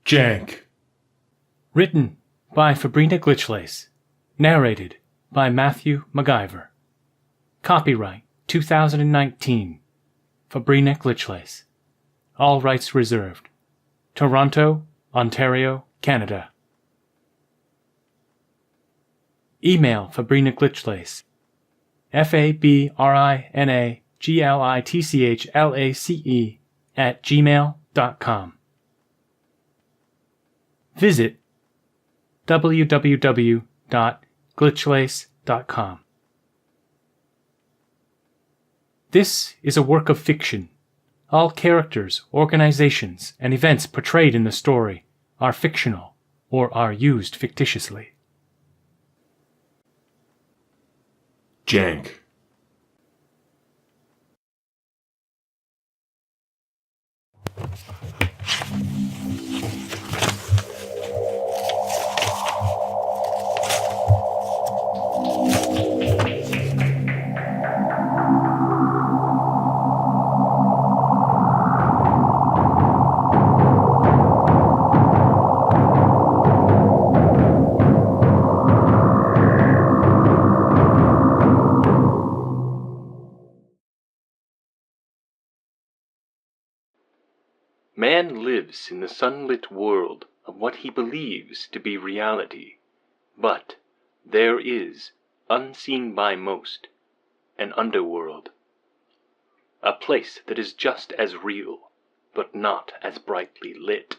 Jank. Written by Fabrina Glitchlace. Narrated by M'Ycell MacGyver. Copyright 2019. Fabrina Glitchlace. All rights reserved. Toronto, Ontario, Canada. Email Fabrina Glitchlace. FABRINAGLITCHLACE@gmail.com. Visit www.glitchlace.com. This is a work of fiction. All characters, organizations, and events portrayed in the story are fictional or are used fictitiously. Jank. Man lives in the sunlit world of what he believes to be reality, but there is, unseen by most, an underworld. A place that is just as real, but not as brightly lit.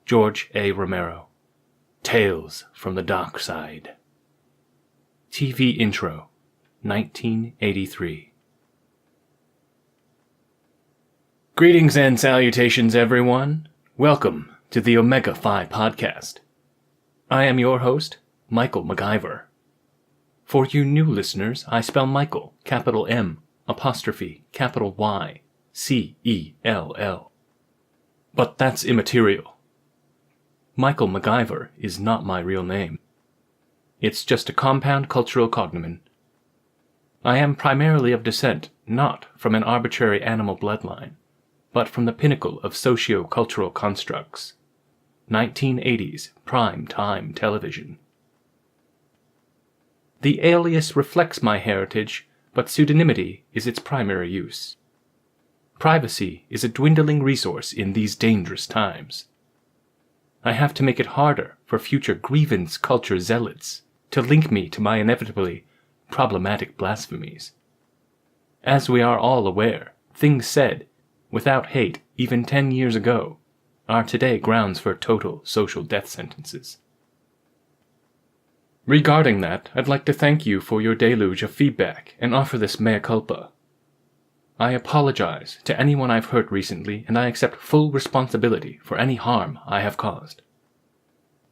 George A. Romero. Tales from the Dark Side. TV Intro, 1983. Greetings and salutations, everyone. Welcome to the O'Mega Phi Podcast. I am your host, M'Ycell MacGyver. For you new listeners, I spell Michael, capital M, apostrophe, capital Y, C-E-L-L. But that's immaterial. M'Ycell MacGyver is not my real name. It's just a compound cultural cognomen. I am primarily of descent not from an arbitrary animal bloodline, but from the pinnacle of socio-cultural constructs. 1980s prime-time television. The alias reflects my heritage, but pseudonymity is its primary use. Privacy is a dwindling resource in these dangerous times. I have to make it harder for future grievance culture zealots to link me to my inevitably problematic blasphemies. As we are all aware, things said without hate even 10 years ago are today grounds for total social death sentences. Regarding that, I'd like to thank you for your deluge of feedback and offer this mea culpa. I apologize to anyone I've hurt recently, and I accept full responsibility for any harm I have caused.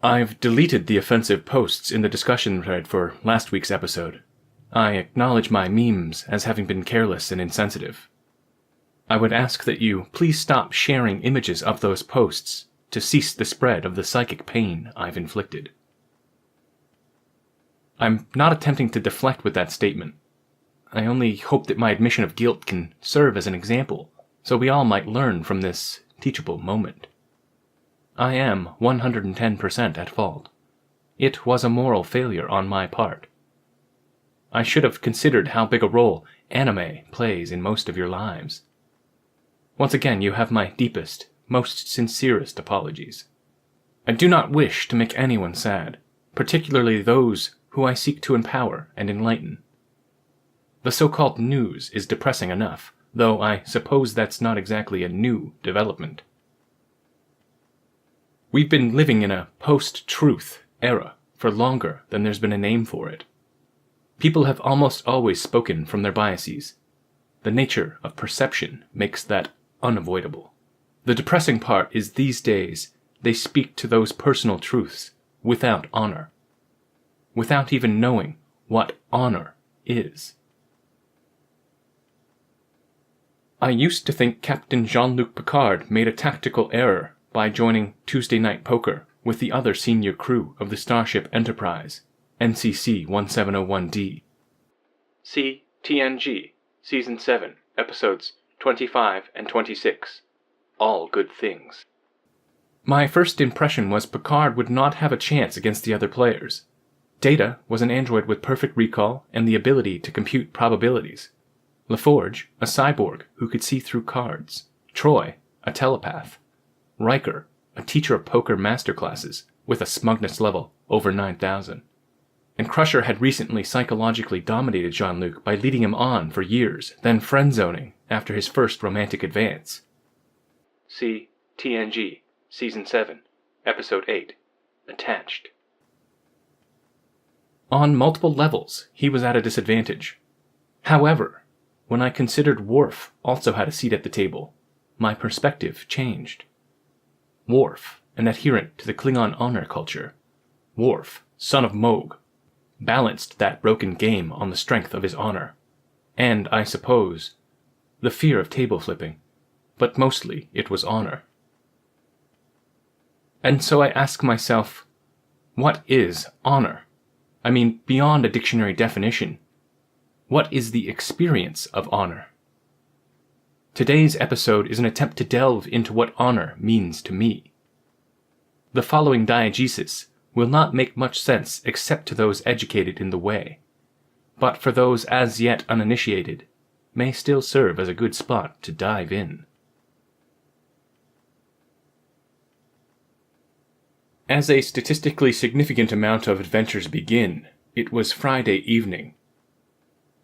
I've deleted the offensive posts in the discussion thread for last week's episode. I acknowledge my memes as having been careless and insensitive. I would ask that you please stop sharing images of those posts to cease the spread of the psychic pain I've inflicted. I'm not attempting to deflect with that statement. I only hope that my admission of guilt can serve as an example, so we all might learn from this teachable moment. I am 110% at fault. It was a moral failure on my part. I should have considered how big a role anime plays in most of your lives. Once again, you have my deepest, most sincerest apologies. I do not wish to make anyone sad, particularly those who I seek to empower and enlighten. The so-called news is depressing enough, though I suppose that's not exactly a new development. We've been living in a post-truth era for longer than there's been a name for it. People have almost always spoken from their biases. The nature of perception makes that unavoidable. The depressing part is these days they speak to those personal truths without honor, without even knowing what honor is. I used to think Captain Jean-Luc Picard made a tactical error by joining Tuesday Night Poker with the other senior crew of the Starship Enterprise, NCC 1701D. See TNG, Season 7, Episodes 25 and 26. all good things. My first impression was Picard would not have a chance against the other players. Data was an android with perfect recall and the ability to compute probabilities. LaForge, a cyborg who could see through cards. Troy, a telepath. Riker, a teacher of poker masterclasses with a smugness level over 9,000. And Crusher had recently psychologically dominated Jean-Luc by leading him on for years, then friend-zoning after his first romantic advance. See TNG, Season 7, Episode 8, Attached. On multiple levels, he was at a disadvantage. However, when I considered Worf also had a seat at the table, my perspective changed. Worf, an adherent to the Klingon honor culture. Worf, son of Moog, balanced that broken game on the strength of his honor. And, I suppose, the fear of table flipping, but mostly it was honor. And so I ask myself, what is honor? I mean, beyond a dictionary definition, what is the experience of honor? Today's episode is an attempt to delve into what honor means to me. The following diegesis will not make much sense except to those educated in the way, but for those as yet uninitiated, may still serve as a good spot to dive in. As a statistically significant amount of adventures begin, it was Friday evening.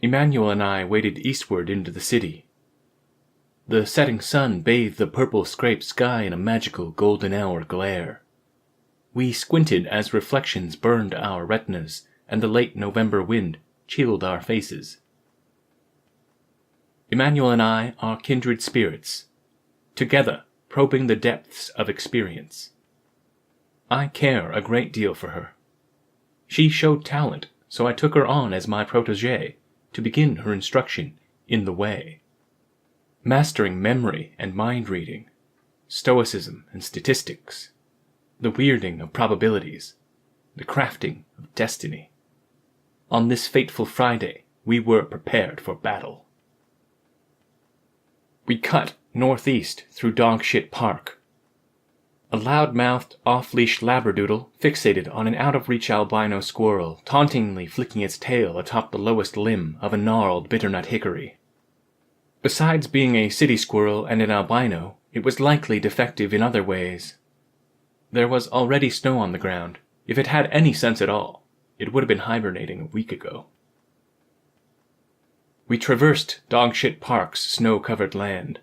Emmanuel and I waded eastward into the city. The setting sun bathed the purple scraped sky in a magical golden hour glare. We squinted as reflections burned our retinas and the late November wind chilled our faces. Emmanuel and I are kindred spirits, together probing the depths of experience. I care a great deal for her. She showed talent, so I took her on as my protégé to begin her instruction in the way. Mastering memory and mind reading, stoicism and statistics, the weirding of probabilities, the crafting of destiny. On this fateful Friday, we were prepared for battle. We cut northeast through Dogshit Park. A loud-mouthed, off-leash labradoodle fixated on an out-of-reach albino squirrel, tauntingly flicking its tail atop the lowest limb of a gnarled bitternut hickory. Besides being a city squirrel and an albino, it was likely defective in other ways. There was already snow on the ground. If it had any sense at all, it would have been hibernating a week ago. We traversed Dogshit Park's snow-covered land.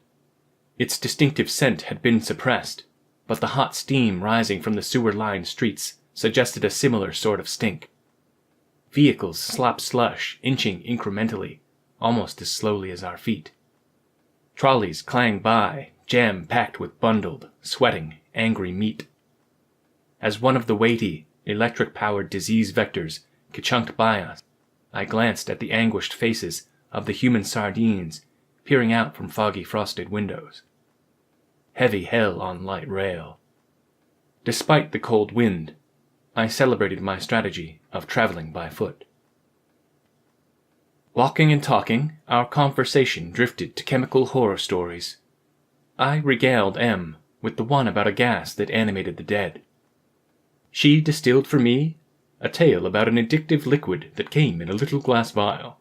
Its distinctive scent had been suppressed, but the hot steam rising from the sewer-lined streets suggested a similar sort of stink. Vehicles slopped slush, inching incrementally, almost as slowly as our feet. Trolleys clanged by, jam-packed with bundled, sweating, angry meat. As one of the weighty, electric-powered disease vectors ka-chunked by us, I glanced at the anguished faces of the human sardines peering out from foggy frosted windows. Heavy hell on light rail. Despite the cold wind, I celebrated my strategy of traveling by foot. Walking and talking, our conversation drifted to chemical horror stories. I regaled M with the one about a gas that animated the dead. She distilled for me a tale about an addictive liquid that came in a little glass vial.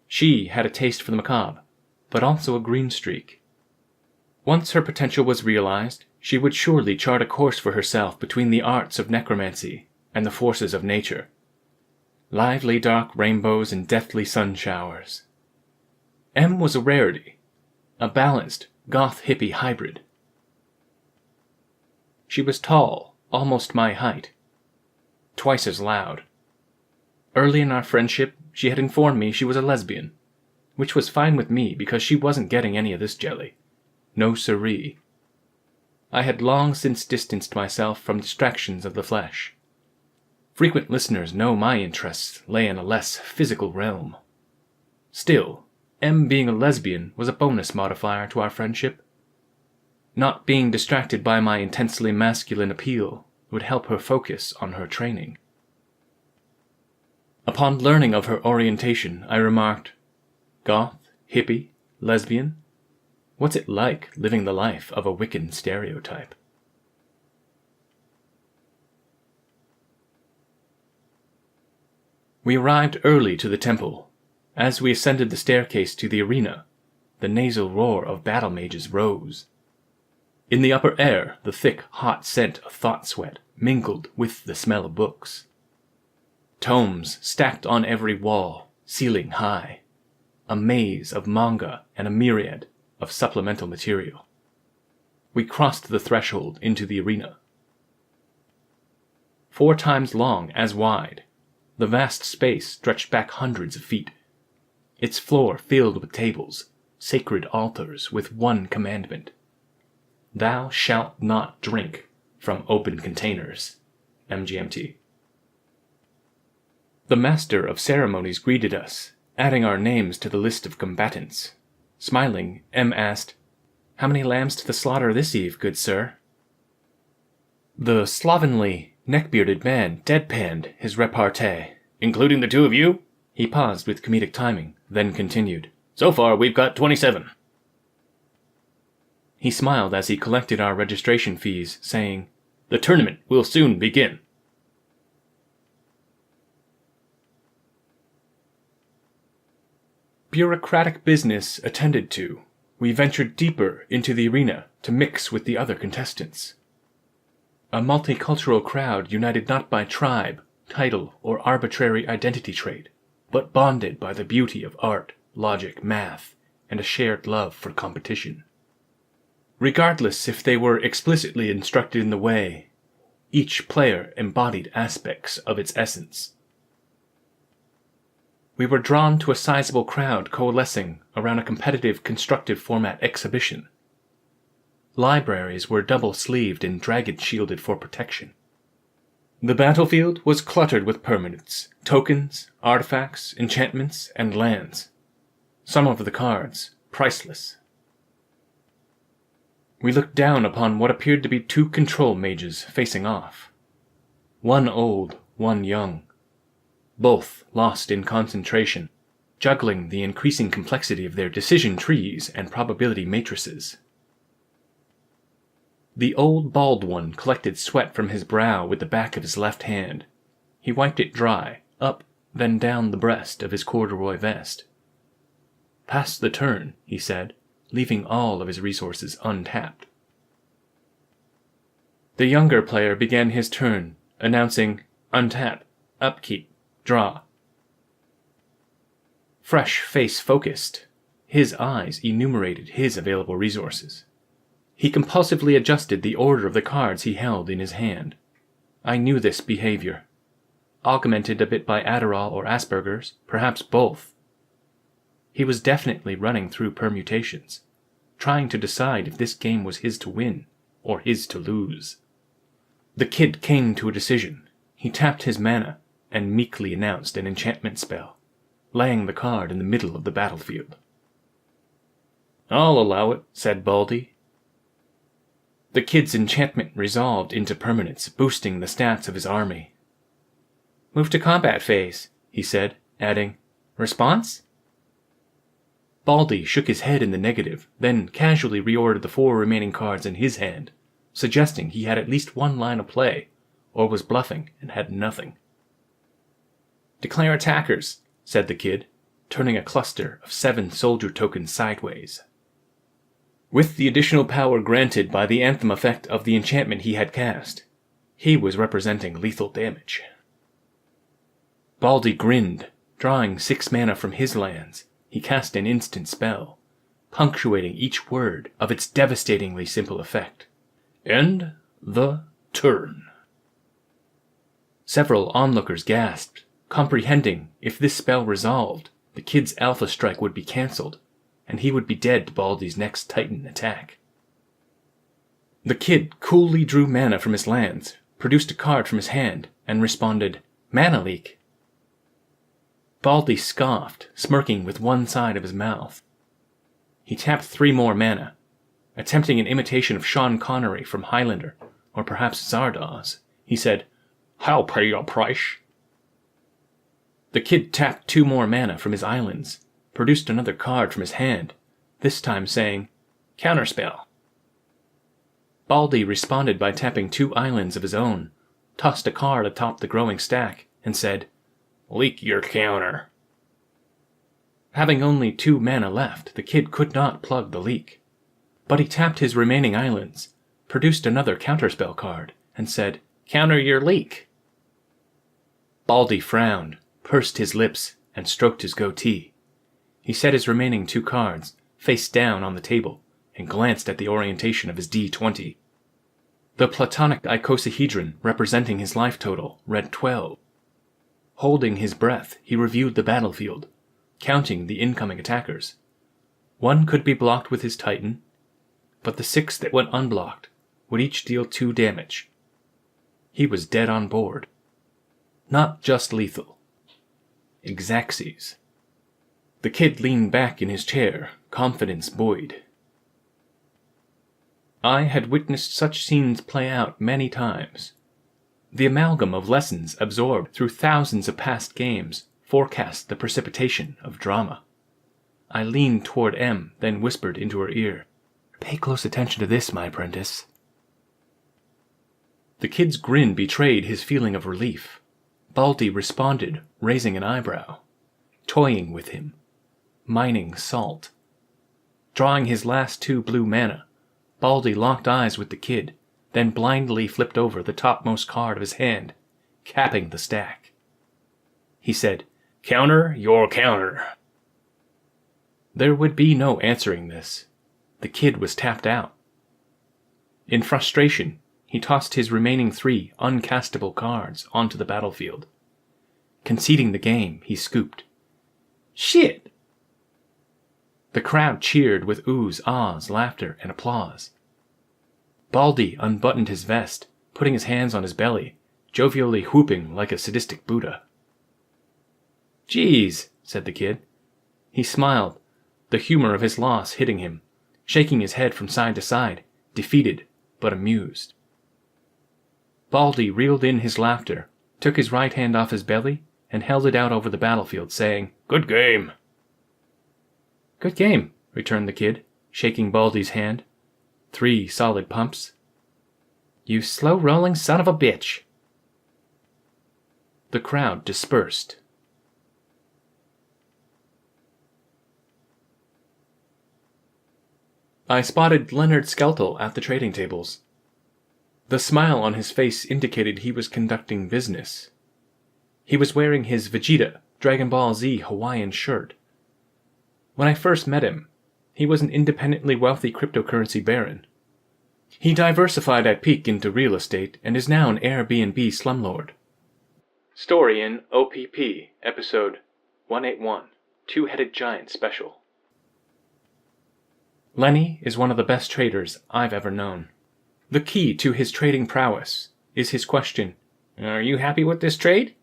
She had a taste for the macabre, but also a green streak. Once her potential was realized, she would surely chart a course for herself between the arts of necromancy and the forces of nature. Lively dark rainbows and deathly sun showers. M was a rarity, a balanced, goth-hippie hybrid. She was tall, almost my height, twice as loud. Early in our friendship, she had informed me she was a lesbian, which was fine with me because she wasn't getting any of this jelly. No siree. I had long since distanced myself from distractions of the flesh. Frequent listeners know my interests lay in a less physical realm. Still, M being a lesbian was a bonus modifier to our friendship. Not being distracted by my intensely masculine appeal would help her focus on her training. Upon learning of her orientation, I remarked, "Goth, hippie, lesbian? What's it like living the life of a Wiccan stereotype? We arrived early to the temple. As we ascended the staircase to the arena, the nasal roar of battle mages rose. In the upper air, the thick, hot scent of thought sweat mingled with the smell of books. Tomes stacked on every wall, ceiling high. A maze of manga and a myriad of supplemental material. We crossed the threshold into the arena. 4 times long as wide, the vast space stretched back hundreds of feet. Its floor filled with tables, sacred altars with one commandment. Thou shalt not drink from open containers. MGMT. The master of ceremonies greeted us, adding our names to the list of combatants. Smiling, M asked, "How many lambs to the slaughter this eve, good sir?" The slovenly, neck-bearded man deadpanned his repartee. "Including the 2 of you?" He paused with comedic timing, then continued. "So far, we've got 27. He smiled as he collected our registration fees, saying, "The tournament will soon begin." Bureaucratic business attended to, we ventured deeper into the arena to mix with the other contestants. A multicultural crowd united not by tribe, title, or arbitrary identity trait, but bonded by the beauty of art, logic, math, and a shared love for competition. Regardless if they were explicitly instructed in the way, each player embodied aspects of its essence. We were drawn to a sizable crowd coalescing around a competitive constructive format exhibition. Libraries were double-sleeved and dragon-shielded for protection. The battlefield was cluttered with permanents, tokens, artifacts, enchantments, and lands. Some of the cards priceless. We looked down upon what appeared to be 2 control mages facing off. One old, one young. Both lost in concentration, juggling the increasing complexity of their decision trees and probability matrices. The old bald one collected sweat from his brow with the back of his left hand. He wiped it dry, up, then down the breast of his corduroy vest. "Pass the turn," he said, leaving all of his resources untapped. The younger player began his turn, announcing, "Untap, upkeep, draw." Fresh face focused, his eyes enumerated his available resources. He compulsively adjusted the order of the cards he held in his hand. I knew this behavior. Augmented a bit by Adderall or Asperger's, perhaps both. He was definitely running through permutations, trying to decide if this game was his to win or his to lose. The kid came to a decision. He tapped his mana and meekly announced an enchantment spell, laying the card in the middle of the battlefield. "I'll allow it," said Baldy. The kid's enchantment resolved into permanence, boosting the stats of his army. "Move to combat phase," he said, adding, "Response?" Baldy shook his head in the negative, then casually reordered the 4 remaining cards in his hand, suggesting he had at least 1 line of play, or was bluffing and had nothing. "Declare attackers," said the kid, turning a cluster of 7 soldier tokens sideways. With the additional power granted by the anthem effect of the enchantment he had cast, he was representing lethal damage. Baldy grinned. Drawing 6 mana from his lands, he cast an instant spell, punctuating each word of its devastatingly simple effect. "End the turn." Several onlookers gasped, comprehending if this spell resolved, the kid's alpha strike would be cancelled, and he would be dead to Baldy's next Titan attack. The kid coolly drew mana from his lands, produced a card from his hand, and responded, "Mana leak." Baldy scoffed, smirking with one side of his mouth. He tapped 3 more mana, attempting an imitation of Sean Connery from Highlander, or perhaps Zardoz. He said, "I'll pay your price." The kid tapped 2 more mana from his islands, produced another card from his hand, this time saying, Counterspell. Baldy responded by tapping 2 islands of his own, tossed a card atop the growing stack, and said, Leak your counter. Having only 2 mana left, the kid could not plug the leak. But he tapped his remaining islands, produced another counterspell card, and said, Counter your leak. Baldy frowned, pursed his lips, and stroked his goatee. He set his remaining 2 cards, face down on the table, and glanced at the orientation of his D20. The platonic icosahedron representing his life total read 12. Holding his breath, he reviewed the battlefield, counting the incoming attackers. 1 could be blocked with his Titan, but the 6 that went unblocked would each deal 2 damage. He was dead on board. Not just lethal. Exacxes. The kid leaned back in his chair, confidence buoyed. I had witnessed such scenes play out many times. The amalgam of lessons absorbed through thousands of past games forecast the precipitation of drama. I leaned toward M, then whispered into her ear, Pay close attention to this, my apprentice. The kid's grin betrayed his feeling of relief. Baldy responded, raising an eyebrow, toying with him, mining salt. Drawing his last 2 blue mana, Baldy locked eyes with the kid, then blindly flipped over the topmost card of his hand, capping the stack. He said, Counter your counter. There would be no answering this. The kid was tapped out. In frustration, he tossed his remaining 3 uncastable cards onto the battlefield. Conceding the game, he scooped. Shit! The crowd cheered with oohs, ahs, laughter, and applause. Baldy unbuttoned his vest, putting his hands on his belly, jovially whooping like a sadistic Buddha. Geez, said the kid. He smiled, the humor of his loss hitting him, shaking his head from side to side, defeated but amused. Baldy reeled in his laughter, took his right hand off his belly, and held it out over the battlefield, saying, Good game! Good game, returned the kid, shaking Baldy's hand. 3 solid pumps. You slow-rolling son of a bitch! The crowd dispersed. I spotted Leonard Skeltel at the trading tables. The smile on his face indicated he was conducting business. He was wearing his Vegeta Dragon Ball Z Hawaiian shirt. When I first met him, he was an independently wealthy cryptocurrency baron. He diversified at peak into real estate and is now an Airbnb slumlord. Story in OPP, episode 181, Two-Headed Giant Special. Lenny is one of the best traders I've ever known. The key to his trading prowess is his question, Are you happy with this trade?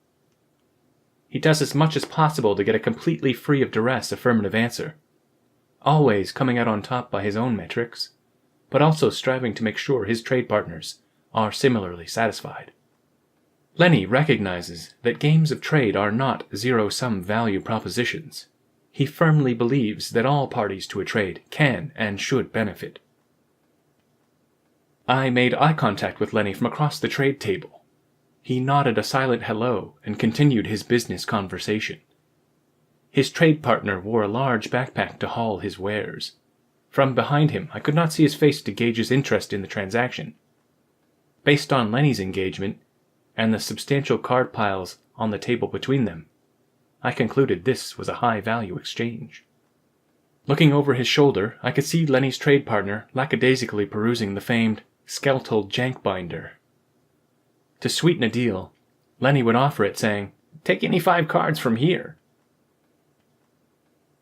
He does as much as possible to get a completely free of duress affirmative answer, always coming out on top by his own metrics, but also striving to make sure his trade partners are similarly satisfied. Lenny recognizes that games of trade are not zero-sum value propositions. He firmly believes that all parties to a trade can and should benefit. I made eye contact with Lenny from across the trade table. He nodded a silent hello and continued his business conversation. His trade partner wore a large backpack to haul his wares. From behind him, I could not see his face to gauge his interest in the transaction. Based on Lenny's engagement, and the substantial card piles on the table between them, I concluded this was a high-value exchange. Looking over his shoulder, I could see Lenny's trade partner lackadaisically perusing the famed skeletal Jank binder. To sweeten a deal, Lenny would offer it, saying, Take any 5 cards from here.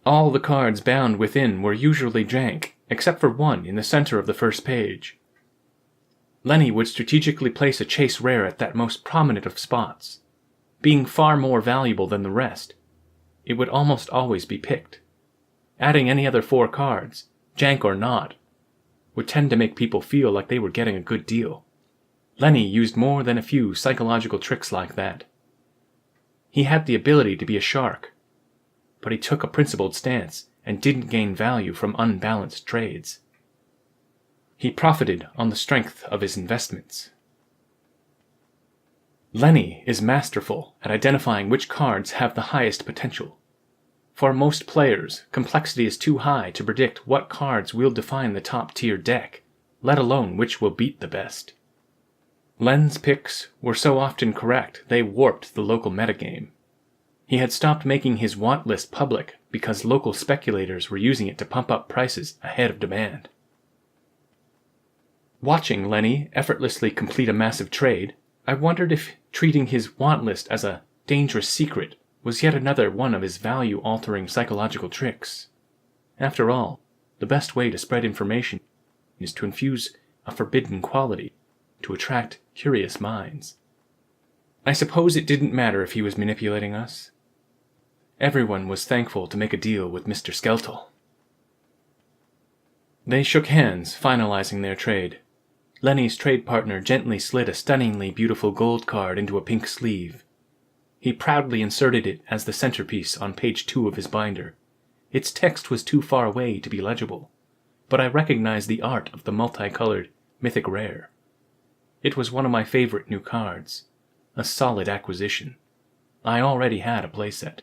All the cards bound within were usually Jank, except for 1 in the center of the first page. Lenny would strategically place a chase rare at that most prominent of spots. Being far more valuable than the rest, it would almost always be picked. Adding any other 4 cards, Jank or not, would tend to make people feel like they were getting a good deal. Lenny used more than a few psychological tricks like that. He had the ability to be a shark, but he took a principled stance and didn't gain value from unbalanced trades. He profited on the strength of his investments. Lenny is masterful at identifying which cards have the highest potential. For most players, complexity is too high to predict what cards will define the top-tier deck, let alone which will beat the best. Len's picks were so often correct they warped the local metagame. He had stopped making his want list public because local speculators were using it to pump up prices ahead of demand. Watching Lenny effortlessly complete a massive trade, I wondered if treating his want list as a dangerous secret was yet another one of his value-altering psychological tricks. After all, the best way to spread information is to infuse a forbidden quality to attract curious minds. I suppose it didn't matter if he was manipulating us. Everyone was thankful to make a deal with Mr. Skeltel. They shook hands, finalizing their trade. Lenny's trade partner gently slid a stunningly beautiful gold card into a pink sleeve. He proudly inserted it as the centerpiece on page 2 of his binder. Its text was too far away to be legible, but I recognized the art of the multicolored mythic rare. It was one of my favorite new cards, a solid acquisition. I already had a playset.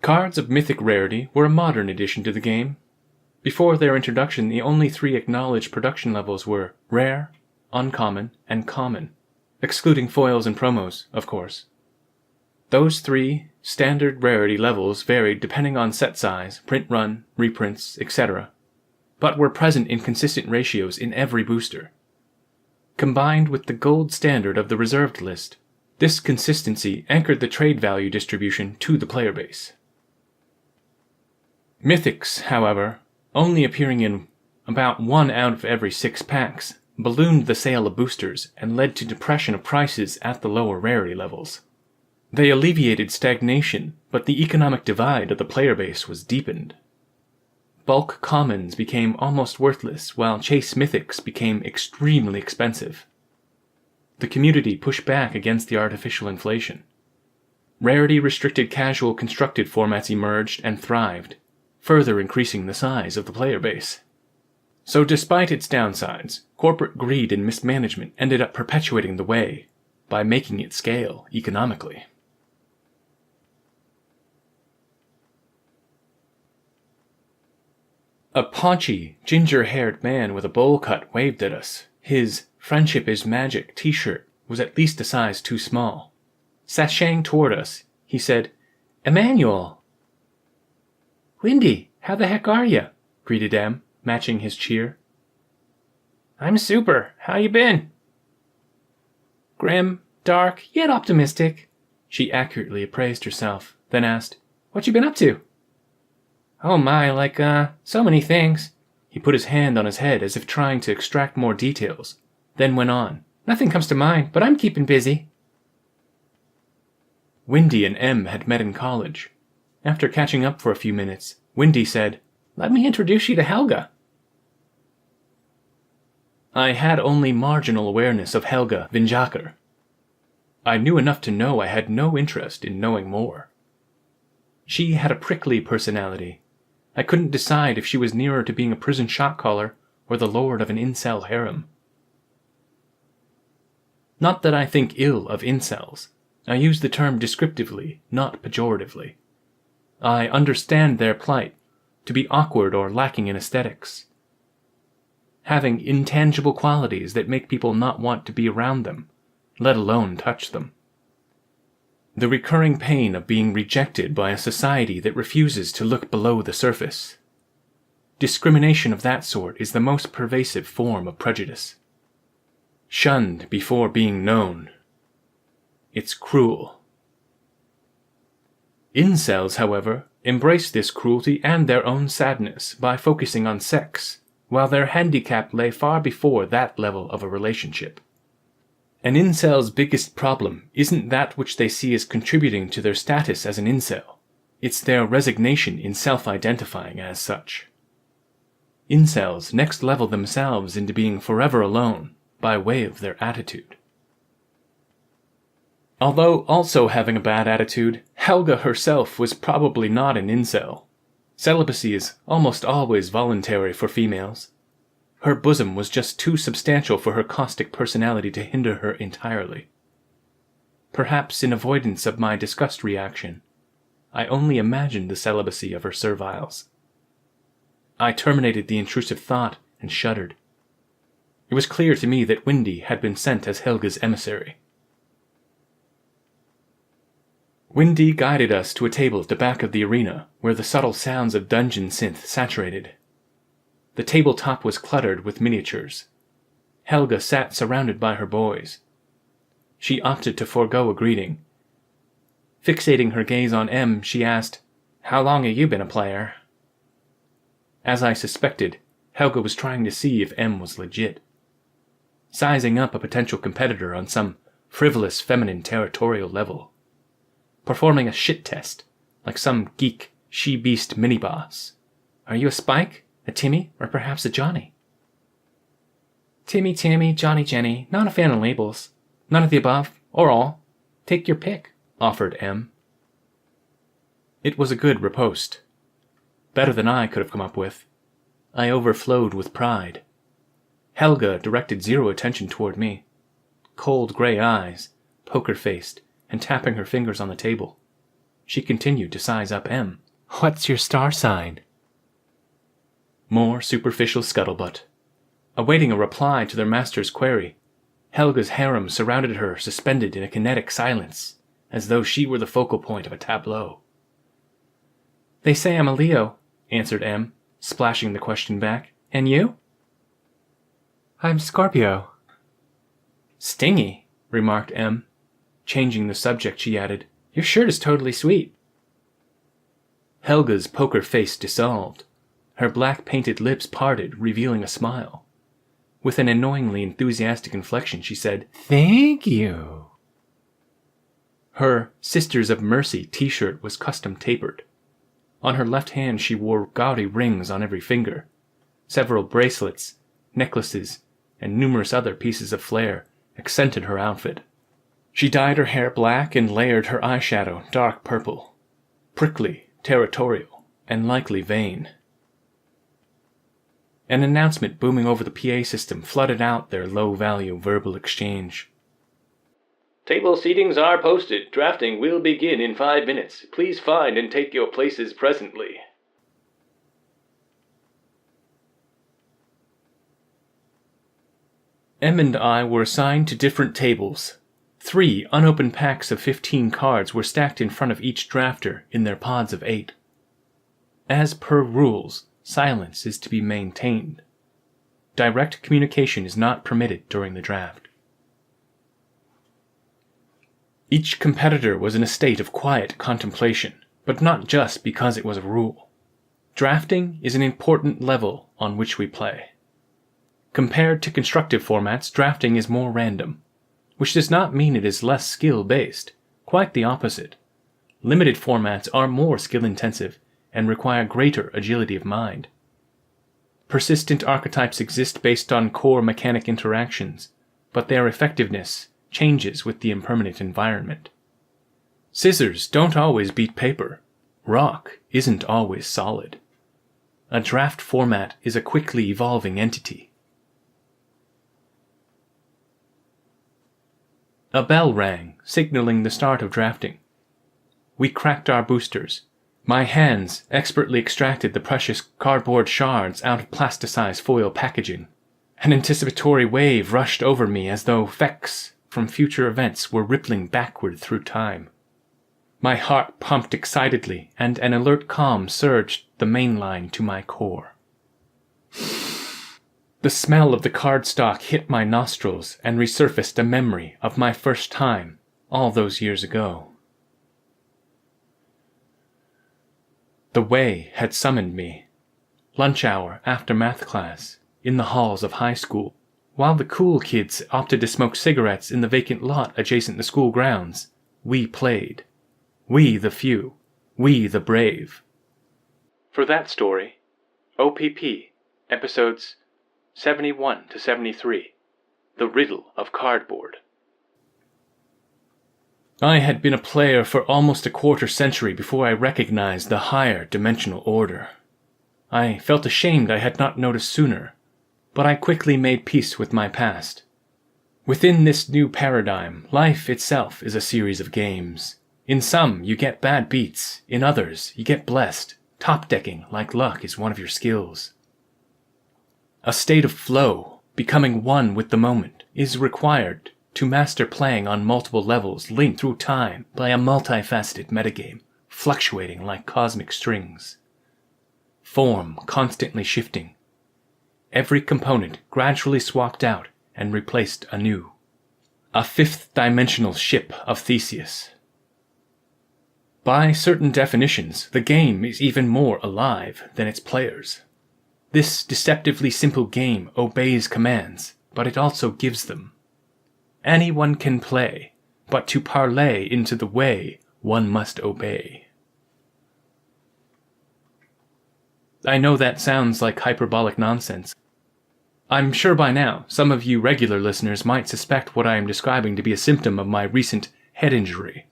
Cards of mythic rarity were a modern addition to the game. Before their introduction, the only 3 acknowledged production levels were rare, uncommon, and common, excluding foils and promos, of course. Those 3 standard rarity levels varied depending on set size, print run, reprints, etc., but were present in consistent ratios in every booster. Combined with the gold standard of the reserved list, this consistency anchored the trade value distribution to the player base. Mythics, however, only appearing in about 1 out of every 6 packs, ballooned the sale of boosters and led to depression of prices at the lower rarity levels. They alleviated stagnation, but the economic divide of the player base was deepened. Bulk commons became almost worthless, while chase mythics became extremely expensive. The community pushed back against the artificial inflation. Rarity-restricted casual constructed formats emerged and thrived, further increasing the size of the player base. So despite its downsides, corporate greed and mismanagement ended up perpetuating the way by making it scale economically. A paunchy, ginger-haired man with a bowl cut waved at us. His "Friendship is Magic" t-shirt was at least a size too small. Sashaying toward us, he said, "Emmanuel!" "Windy, how the heck are you?" greeted Em, matching his cheer. "I'm super. How you been?" "Grim, dark, yet optimistic," she accurately appraised herself, then asked, "What you been up to?" "Oh my, so many things." He put his hand on his head as if trying to extract more details, then went on, "Nothing comes to mind, but I'm keeping busy." Windy and Em had met in college. After catching up for a few minutes, Windy said, "Let me introduce you to Helga." I had only marginal awareness of Helga Vinjaker. I knew enough to know I had no interest in knowing more. She had a prickly personality. I couldn't decide if she was nearer to being a prison shot-caller or the lord of an incel harem. Not that I think ill of incels. I use the term descriptively, not pejoratively. I understand their plight, to be awkward or lacking in aesthetics. Having intangible qualities that make people not want to be around them, let alone touch them. The recurring pain of being rejected by a society that refuses to look below the surface. Discrimination of that sort is the most pervasive form of prejudice. Shunned before being known. It's cruel. Incels, however, embrace this cruelty and their own sadness by focusing on sex, while their handicap lay far before that level of a relationship. An incel's biggest problem isn't that which they see as contributing to their status as an incel. It's their resignation in self-identifying as such. Incels next level themselves into being forever alone by way of their attitude. Although also having a bad attitude, Helga herself was probably not an incel. Celibacy is almost always voluntary for females. Her bosom was just too substantial for her caustic personality to hinder her entirely. Perhaps in avoidance of my disgust reaction, I only imagined the celibacy of her serviles. I terminated the intrusive thought and shuddered. It was clear to me that Windy had been sent as Helga's emissary. Windy guided us to a table at the back of the arena, where the subtle sounds of dungeon synth saturated. The tabletop was cluttered with miniatures. Helga sat surrounded by her boys. She opted to forego a greeting. Fixating her gaze on M, she asked, "How long have you been a player?" As I suspected, Helga was trying to see if M was legit. Sizing up a potential competitor on some frivolous feminine territorial level. Performing a shit test, like some geek she-beast mini-boss. Are you a Spike, a Timmy, or perhaps a Johnny? Timmy, Johnny, Jenny, not a fan of labels. None of the above, or all. Take your pick, offered M. It was a good riposte. Better than I could have come up with. I overflowed with pride. Helga directed zero attention toward me. Cold gray eyes, poker-faced, and tapping her fingers on the table. She continued to size up M. "What's your star sign?" More superficial scuttlebutt. Awaiting a reply to their master's query, Helga's harem surrounded her, suspended in a kinetic silence, as though she were the focal point of a tableau. "They say I'm a Leo," answered M, splashing the question back. "And you?" "I'm Scorpio." "Stingy," remarked M. Changing the subject, she added, "Your shirt is totally sweet." Helga's poker face dissolved. Her black painted lips parted, revealing a smile. With an annoyingly enthusiastic inflection, she said, "Thank you." Her Sisters of Mercy t-shirt was custom tapered. On her left hand she wore gaudy rings on every finger. Several bracelets, necklaces, and numerous other pieces of flair accented her outfit. She dyed her hair black and layered her eyeshadow dark purple. Prickly, territorial, and likely vain. An announcement booming over the PA system flooded out their low-value verbal exchange. Table seatings are posted. Drafting will begin in 5 minutes. Please find and take your places presently. M and I were assigned to different tables. 3 unopened packs of 15 cards were stacked in front of each drafter in their pods of 8. As per rules, silence is to be maintained. Direct communication is not permitted during the draft. Each competitor was in a state of quiet contemplation, but not just because it was a rule. Drafting is an important level on which we play. Compared to constructive formats, drafting is more random, which does not mean it is less skill-based. Quite the opposite. Limited formats are more skill-intensive and require greater agility of mind. Persistent archetypes exist based on core mechanic interactions, but their effectiveness changes with the impermanent environment. Scissors don't always beat paper. Rock isn't always solid. A draft format is a quickly evolving entity. A bell rang, signaling the start of drafting. We cracked our boosters. My hands expertly extracted the precious cardboard shards out of plasticized foil packaging. An anticipatory wave rushed over me as though effects from future events were rippling backward through time. My heart pumped excitedly, and an alert calm surged the main line to my core. The smell of the cardstock hit my nostrils and resurfaced a memory of my first time, all those years ago. The Way had summoned me. Lunch hour after math class, in the halls of high school, while the cool kids opted to smoke cigarettes in the vacant lot adjacent to school grounds, we played. We the few. We the brave. For that story, OPP, episodes 71 to 73, The Riddle of Cardboard. I had been a player for almost a quarter-century before I recognized the higher dimensional order. I felt ashamed I had not noticed sooner, but I quickly made peace with my past. Within this new paradigm, life itself is a series of games. In some, you get bad beats. In others, you get blessed. Top-decking, like luck, is one of your skills. A state of flow, becoming one with the moment, is required to master playing on multiple levels linked through time by a multifaceted metagame, fluctuating like cosmic strings. Form constantly shifting. Every component gradually swapped out and replaced anew. A fifth-dimensional ship of Theseus. By certain definitions, the game is even more alive than its players. This deceptively simple game obeys commands, but it also gives them. Anyone can play, but to parlay into the way, one must obey. I know that sounds like hyperbolic nonsense. I'm sure by now some of you regular listeners might suspect what I am describing to be a symptom of my recent head injury.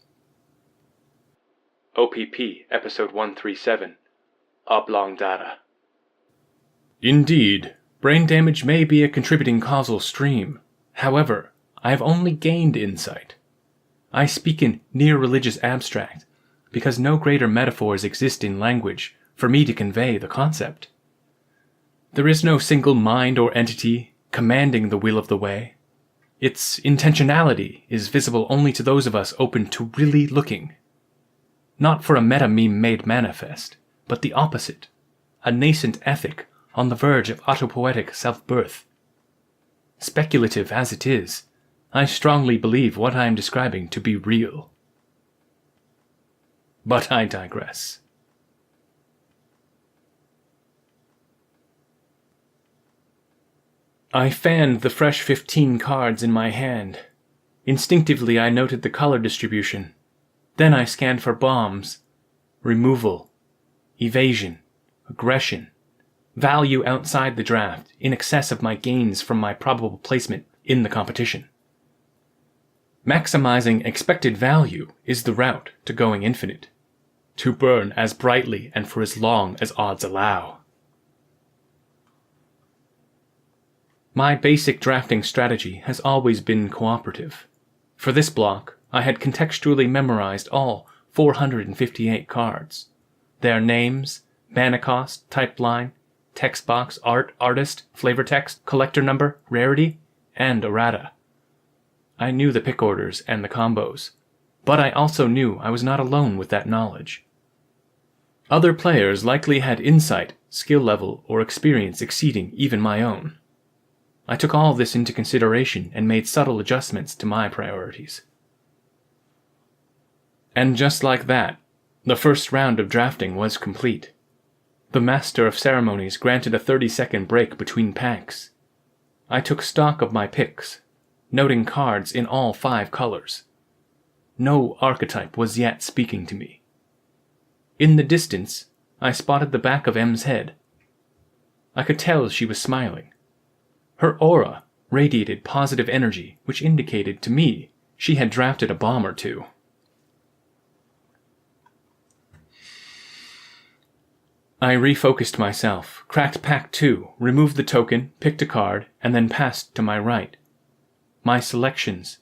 OPP, Episode 137, Oblong Data. Indeed, brain damage may be a contributing causal stream. However, I have only gained insight. I speak in near-religious abstract, because no greater metaphors exist in language for me to convey the concept. There is no single mind or entity commanding the will of the way. Its intentionality is visible only to those of us open to really looking. Not for a meta-meme made manifest, but the opposite, a nascent ethic on the verge of autopoietic self-birth. Speculative as it is, I strongly believe what I am describing to be real. But I digress. I fanned the fresh 15 cards in my hand. Instinctively I noted the color distribution. Then I scanned for bombs, removal, evasion, aggression, value outside the draft, in excess of my gains from my probable placement in the competition. Maximizing expected value is the route to going infinite, to burn as brightly and for as long as odds allow. My basic drafting strategy has always been cooperative. For this block, I had contextually memorized all 458 cards. Their names, mana cost, type line, text box, art, artist, flavor text, collector number, rarity, and errata. I knew the pick orders and the combos, but I also knew I was not alone with that knowledge. Other players likely had insight, skill level, or experience exceeding even my own. I took all this into consideration and made subtle adjustments to my priorities. And just like that, the first round of drafting was complete. The Master of Ceremonies granted a 30-second break between packs. I took stock of my picks, noting cards in all 5 colors. No archetype was yet speaking to me. In the distance, I spotted the back of M's head. I could tell she was smiling. Her aura radiated positive energy, which indicated to me she had drafted a bomb or two. I refocused myself, cracked pack 2, removed the token, picked a card, and then passed to my right. My selections,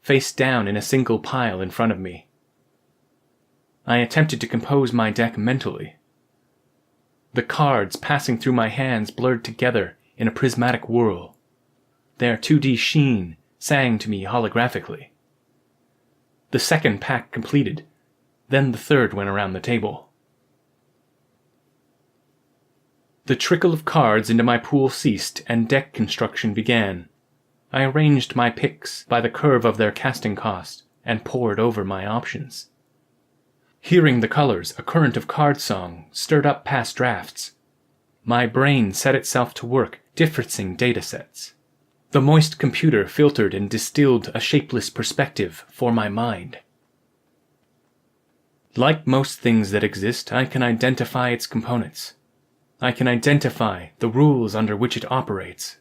face down in a single pile in front of me. I attempted to compose my deck mentally. The cards passing through my hands blurred together in a prismatic whirl. Their 2D sheen sang to me holographically. The second pack completed, then the third went around the table. The trickle of cards into my pool ceased and deck construction began. I arranged my picks by the curve of their casting cost and pored over my options. Hearing the colors, a current of card song stirred up past drafts. My brain set itself to work differencing datasets. The moist computer filtered and distilled a shapeless perspective for my mind. Like most things that exist, I can identify its components. I can identify the rules under which it operates.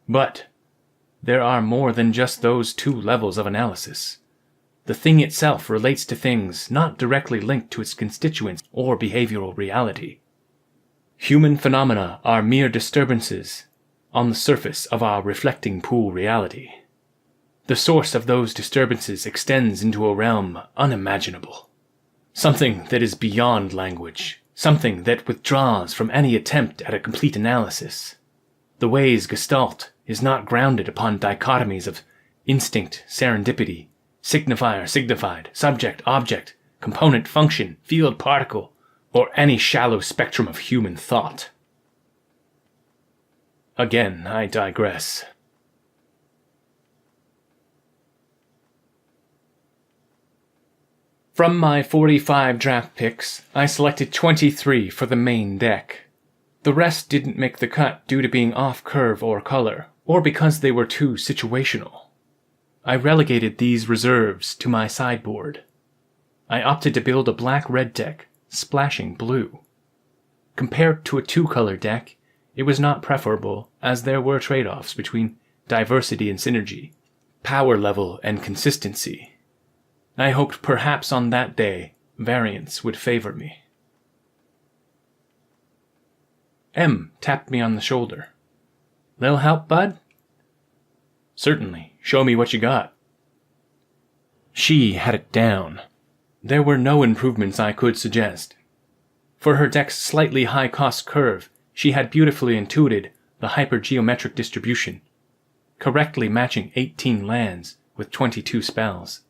But there are more than just those 2 levels of analysis. The thing itself relates to things not directly linked to its constituents or behavioral reality. Human phenomena are mere disturbances on the surface of our reflecting pool reality. The source of those disturbances extends into a realm unimaginable. Something that is beyond language. Something that withdraws from any attempt at a complete analysis. The way's gestalt is not grounded upon dichotomies of instinct, serendipity, signifier, signified, subject, object, component, function, field, particle, or any shallow spectrum of human thought. Again, I digress. From my 45 draft picks, I selected 23 for the main deck. The rest didn't make the cut due to being off curve or color, or because they were too situational. I relegated these reserves to my sideboard. I opted to build a black-red deck, splashing blue. Compared to a two-color deck, it was not preferable, as there were trade-offs between diversity and synergy, power level and consistency. I hoped perhaps on that day, variance would favor me. M tapped me on the shoulder. "Little help, bud?" "Certainly. Show me what you got." She had it down. There were no improvements I could suggest. For her deck's slightly high-cost curve, she had beautifully intuited the hypergeometric distribution, correctly matching 18 lands with 22 spells.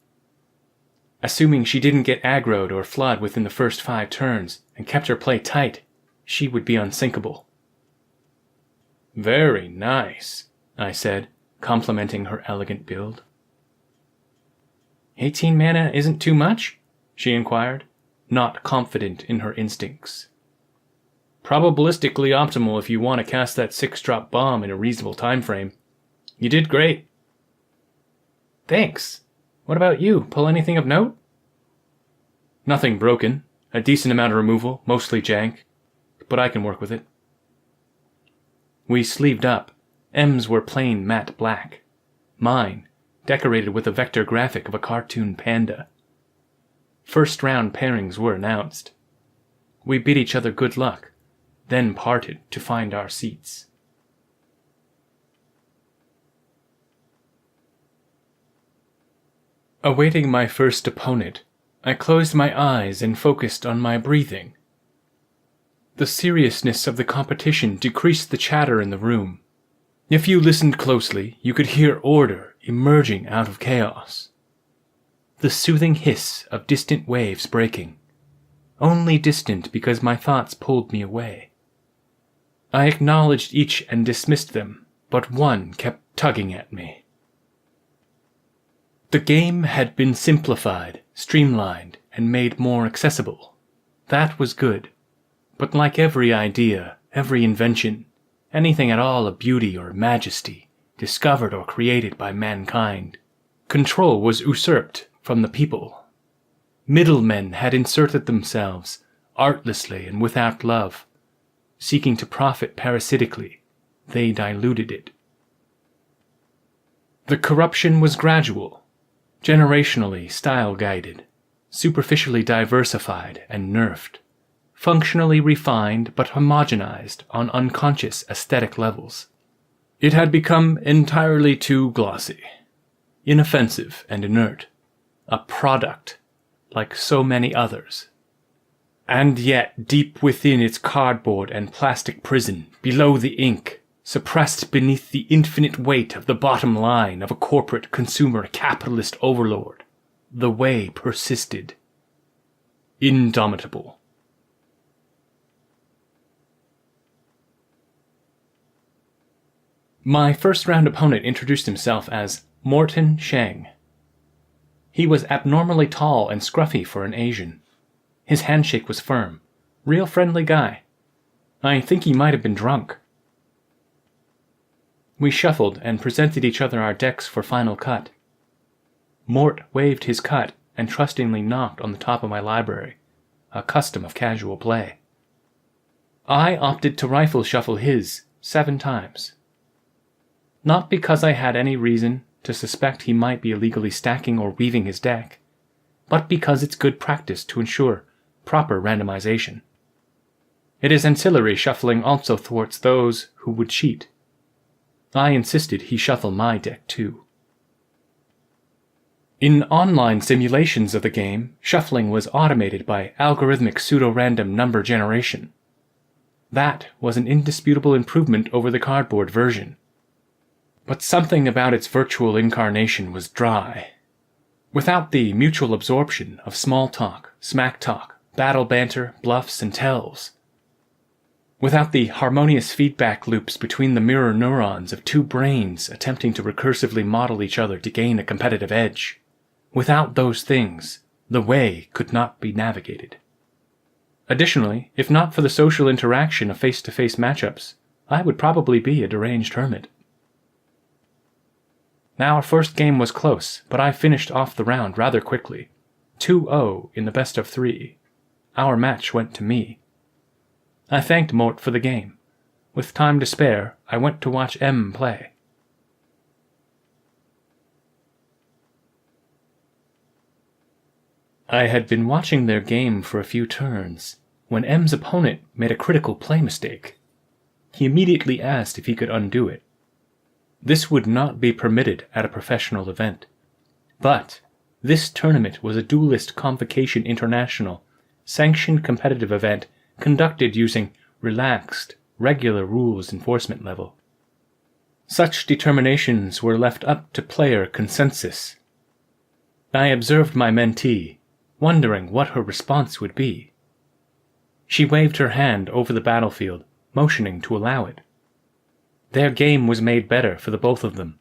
Assuming she didn't get aggroed or flood within the first 5 turns and kept her play tight, she would be unsinkable. "Very nice," I said, complimenting her elegant build. 18 mana isn't too much?" she inquired, not confident in her instincts. "Probabilistically optimal if you want to cast that 6-drop bomb in a reasonable time frame. You did great." "Thanks. What about you? Pull anything of note?" "Nothing broken. A decent amount of removal, mostly jank. But I can work with it." We sleeved up. M's were plain matte black. Mine, decorated with a vector graphic of a cartoon panda. First-round pairings were announced. We bid each other good luck, then parted to find our seats. Awaiting my first opponent, I closed my eyes and focused on my breathing. The seriousness of the competition decreased the chatter in the room. If you listened closely, you could hear order emerging out of chaos. The soothing hiss of distant waves breaking, only distant because my thoughts pulled me away. I acknowledged each and dismissed them, but one kept tugging at me. The game had been simplified, streamlined, and made more accessible. That was good. But like every idea, every invention, anything at all of beauty or majesty, discovered or created by mankind, control was usurped from the people. Middlemen had inserted themselves, artlessly and without love. Seeking to profit parasitically, they diluted it. The corruption was gradual, generationally style-guided, superficially diversified and nerfed, functionally refined but homogenized on unconscious aesthetic levels. It had become entirely too glossy, inoffensive and inert, a product like so many others. And yet, deep within its cardboard and plastic prison, below the ink, suppressed beneath the infinite weight of the bottom line of a corporate consumer capitalist overlord, the way persisted. Indomitable. My first-round opponent introduced himself as Morton Sheng. He was abnormally tall and scruffy for an Asian. His handshake was firm. Real friendly guy. I think he might have been drunk. We shuffled and presented each other our decks for final cut. Mort waved his cut and trustingly knocked on the top of my library, a custom of casual play. I opted to rifle shuffle his 7 times. Not because I had any reason to suspect he might be illegally stacking or weaving his deck, but because it's good practice to ensure proper randomization. It is ancillary shuffling also thwarts those who would cheat. I insisted he shuffle my deck too. In online simulations of the game, shuffling was automated by algorithmic pseudo-random number generation. That was an indisputable improvement over the cardboard version. But something about its virtual incarnation was dry. Without the mutual absorption of small talk, smack talk, battle banter, bluffs, and tells. Without the harmonious feedback loops between the mirror neurons of two brains attempting to recursively model each other to gain a competitive edge. Without those things, the way could not be navigated. Additionally, if not for the social interaction of face-to-face matchups, I would probably be a deranged hermit. Now, our first game was close, but I finished off the round rather quickly. 2-0 in the best of 3. Our match went to me. I thanked Mort for the game. With time to spare, I went to watch M play. I had been watching their game for a few turns, when M's opponent made a critical play mistake. He immediately asked if he could undo it. This would not be permitted at a professional event. But this tournament was a Duelist Convocation International, sanctioned competitive event conducted using relaxed, regular rules enforcement level. Such determinations were left up to player consensus. I observed my mentee, wondering what her response would be. She waved her hand over the battlefield, motioning to allow it. Their game was made better for the both of them.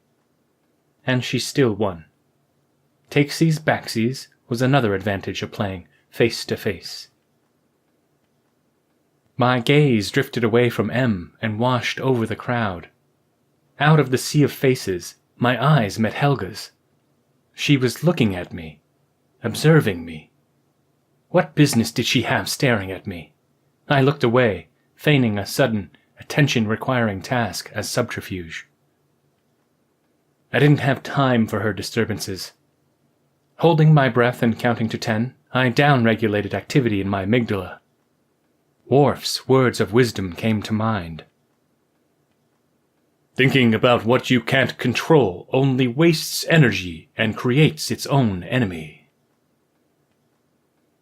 And she still won. Takesies backsies was another advantage of playing face-to-face. My gaze drifted away from M and washed over the crowd. Out of the sea of faces, my eyes met Helga's. She was looking at me, observing me. What business did she have staring at me? I looked away, feigning a sudden, attention-requiring task as subterfuge. I didn't have time for her disturbances. Holding my breath and counting to 10, I down-regulated activity in my amygdala. Worf's words of wisdom came to mind. Thinking about what you can't control only wastes energy and creates its own enemy.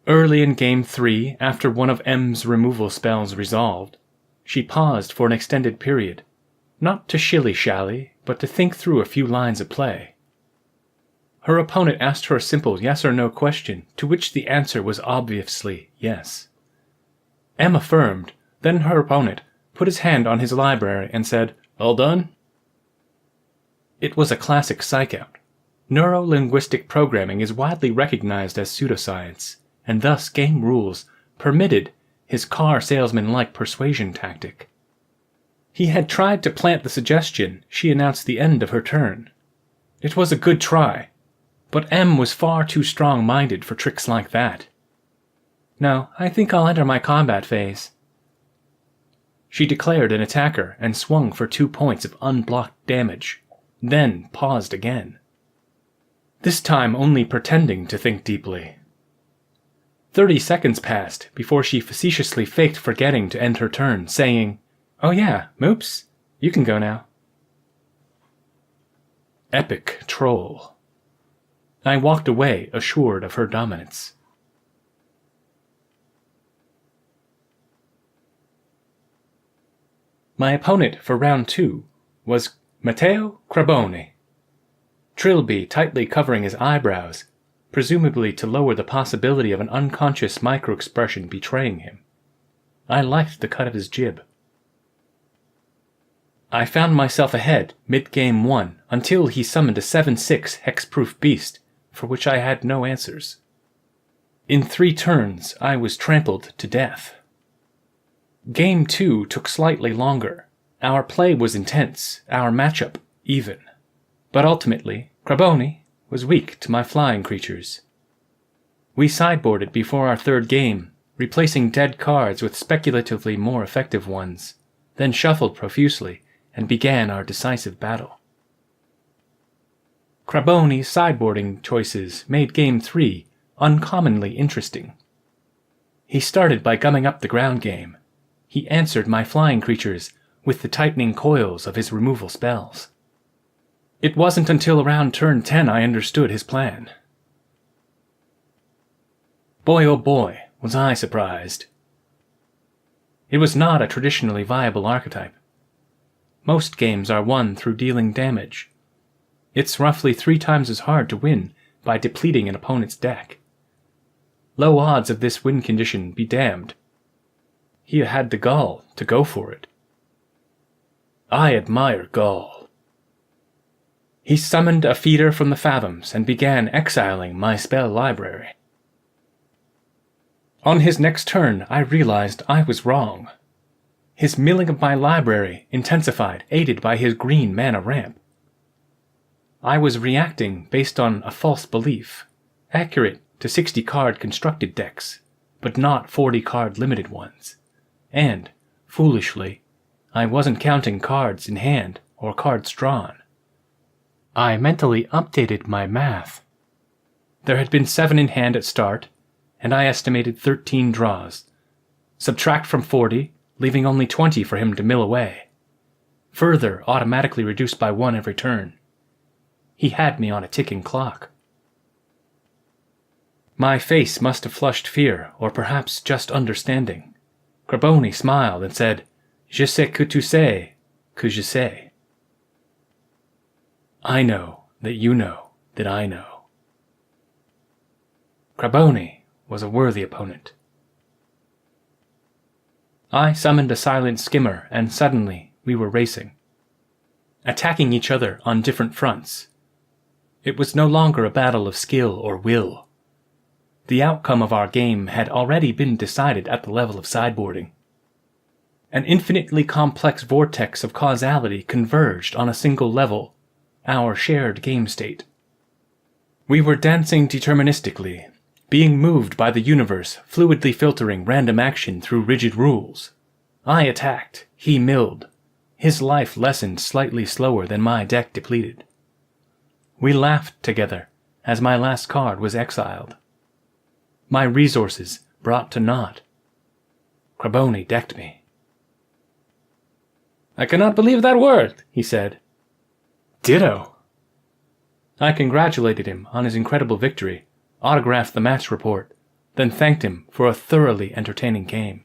Early in Game 3, after one of M's removal spells resolved, she paused for an extended period, not to shilly-shally, but to think through a few lines of play. Her opponent asked her a simple yes or no question, to which the answer was obviously yes. M affirmed, then her opponent put his hand on his library and said, "All done?" It was a classic psych-out. Neuro-linguistic programming is widely recognized as pseudoscience, and thus game rules permitted his car salesman-like persuasion tactic. He had tried to plant the suggestion she announced the end of her turn. It was a good try, but M was far too strong-minded for tricks like that. "No, I think I'll enter my combat phase." She declared an attacker and swung for 2 points of unblocked damage, then paused again. This time only pretending to think deeply. 30 seconds passed before she facetiously faked forgetting to end her turn, saying, "Oh yeah, Moops, you can go now." Epic troll. I walked away assured of her dominance. My opponent for round 2 was Matteo Craboni. Trilby tightly covering his eyebrows, presumably to lower the possibility of an unconscious micro-expression betraying him. I liked the cut of his jib. I found myself ahead mid-game 1 until he summoned a 7/6 hexproof beast, for which I had no answers. In 3 turns, I was trampled to death. Game 2 took slightly longer. Our play was intense, our matchup even. But ultimately, Craboni was weak to my flying creatures. We sideboarded before our 3rd game, replacing dead cards with speculatively more effective ones, then shuffled profusely and began our decisive battle. Craboni's sideboarding choices made Game 3 uncommonly interesting. He started by gumming up the ground game. He answered my flying creatures with the tightening coils of his removal spells. It wasn't until around turn 10 I understood his plan. Boy, oh boy, was I surprised. It was not a traditionally viable archetype. Most games are won through dealing damage. It's roughly 3 times as hard to win by depleting an opponent's deck. Low odds of this win condition be damned. He had the gall to go for it. I admire gall. He summoned a feeder from the fathoms and began exiling my spell library. On his next turn, I realized I was wrong. His milling of my library intensified, aided by his green mana ramp. I was reacting based on a false belief, accurate to 60-card constructed decks, but not 40-card limited ones. And, foolishly, I wasn't counting cards in hand or cards drawn. I mentally updated my math. There had been 7 in hand at start, and I estimated 13 draws. Subtract from 40, leaving only 20 for him to mill away. Further automatically reduced by 1 every turn. He had me on a ticking clock. My face must have flushed fear, or perhaps just understanding. Carboni smiled and said, "Je sais que tu sais, que je sais." I know that you know that I know. Carboni was a worthy opponent. I summoned a silent skimmer, and suddenly we were racing, attacking each other on different fronts. It was no longer a battle of skill or will. The outcome of our game had already been decided at the level of sideboarding. An infinitely complex vortex of causality converged on a single level, our shared game state. We were dancing deterministically, being moved by the universe, fluidly filtering random action through rigid rules. I attacked, he milled. His life lessened slightly slower than my deck depleted. We laughed together as my last card was exiled. My resources brought to naught. Carboni decked me. "I cannot believe that word," he said. "Ditto." I congratulated him on his incredible victory, autographed the match report, then thanked him for a thoroughly entertaining game.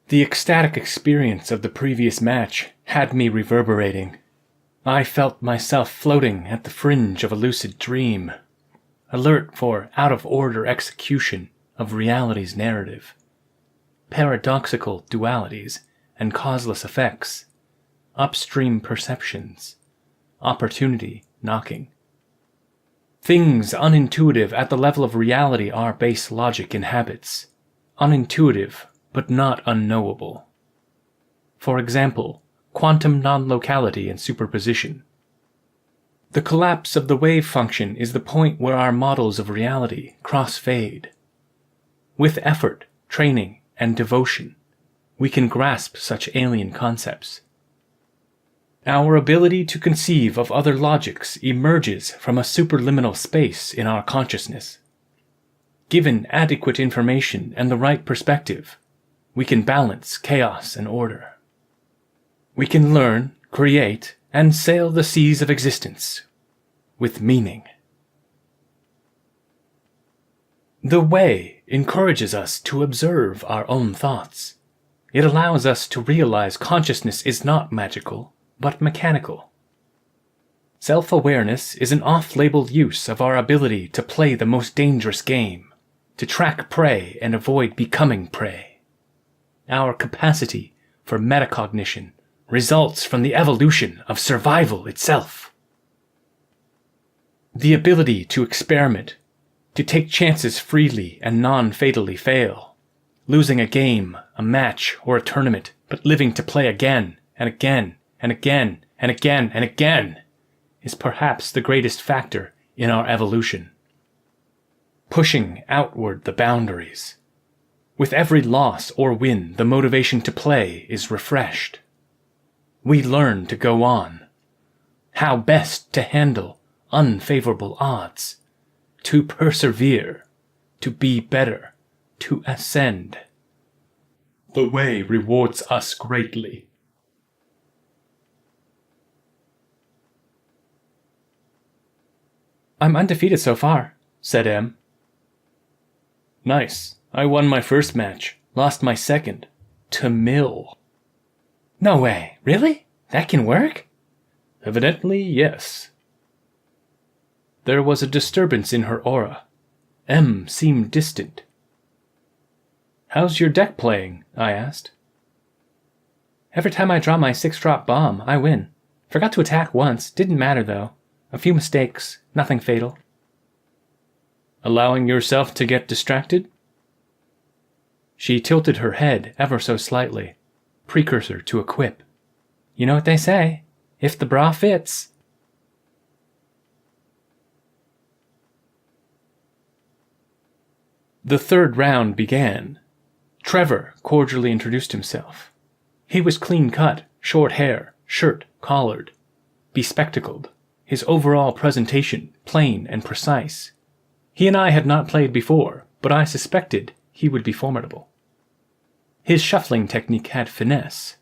The ecstatic experience of the previous match had me reverberating. I felt myself floating at the fringe of a lucid dream, alert for out-of-order execution of reality's narrative, paradoxical dualities and causeless effects, upstream perceptions, opportunity knocking. Things unintuitive at the level of reality are base logic and habits, unintuitive but not unknowable. For example, quantum non-locality and superposition. The collapse of the wave function is the point where our models of reality cross-fade. With effort, training, and devotion, we can grasp such alien concepts. Our ability to conceive of other logics emerges from a superliminal space in our consciousness. Given adequate information and the right perspective, we can balance chaos and order. We can learn, create, and sail the seas of existence with meaning. The way encourages us to observe our own thoughts. It allows us to realize consciousness is not magical, but mechanical. Self-awareness is an off-label use of our ability to play the most dangerous game, to track prey and avoid becoming prey. Our capacity for metacognition results from the evolution of survival itself. The ability to experiment, to take chances freely and non-fatally fail, losing a game, a match, or a tournament, but living to play again and again and again and again and again, is perhaps the greatest factor in our evolution. Pushing outward the boundaries. With every loss or win, the motivation to play is refreshed. We learn to go on. how best to handle unfavorable odds, to persevere, to be better, to ascend. The way rewards us greatly. I'm undefeated so far, said M. Nice. I won my first match, lost my second. To Mill. No way. Really? That can work? Evidently, yes. There was a disturbance in her aura. M seemed distant. How's your deck playing? I asked. Every time I draw my 6-drop bomb, I win. Forgot to attack once, didn't matter though. A few mistakes, nothing fatal. Allowing yourself to get distracted? She tilted her head ever so slightly, precursor to a quip. You know what they say, if the bra fits. The third round began. Trevor cordially introduced himself. He was clean-cut, short hair, shirt collared, bespectacled, his overall presentation plain and precise. He and I had not played before, but I suspected he would be formidable. His shuffling technique had finesse.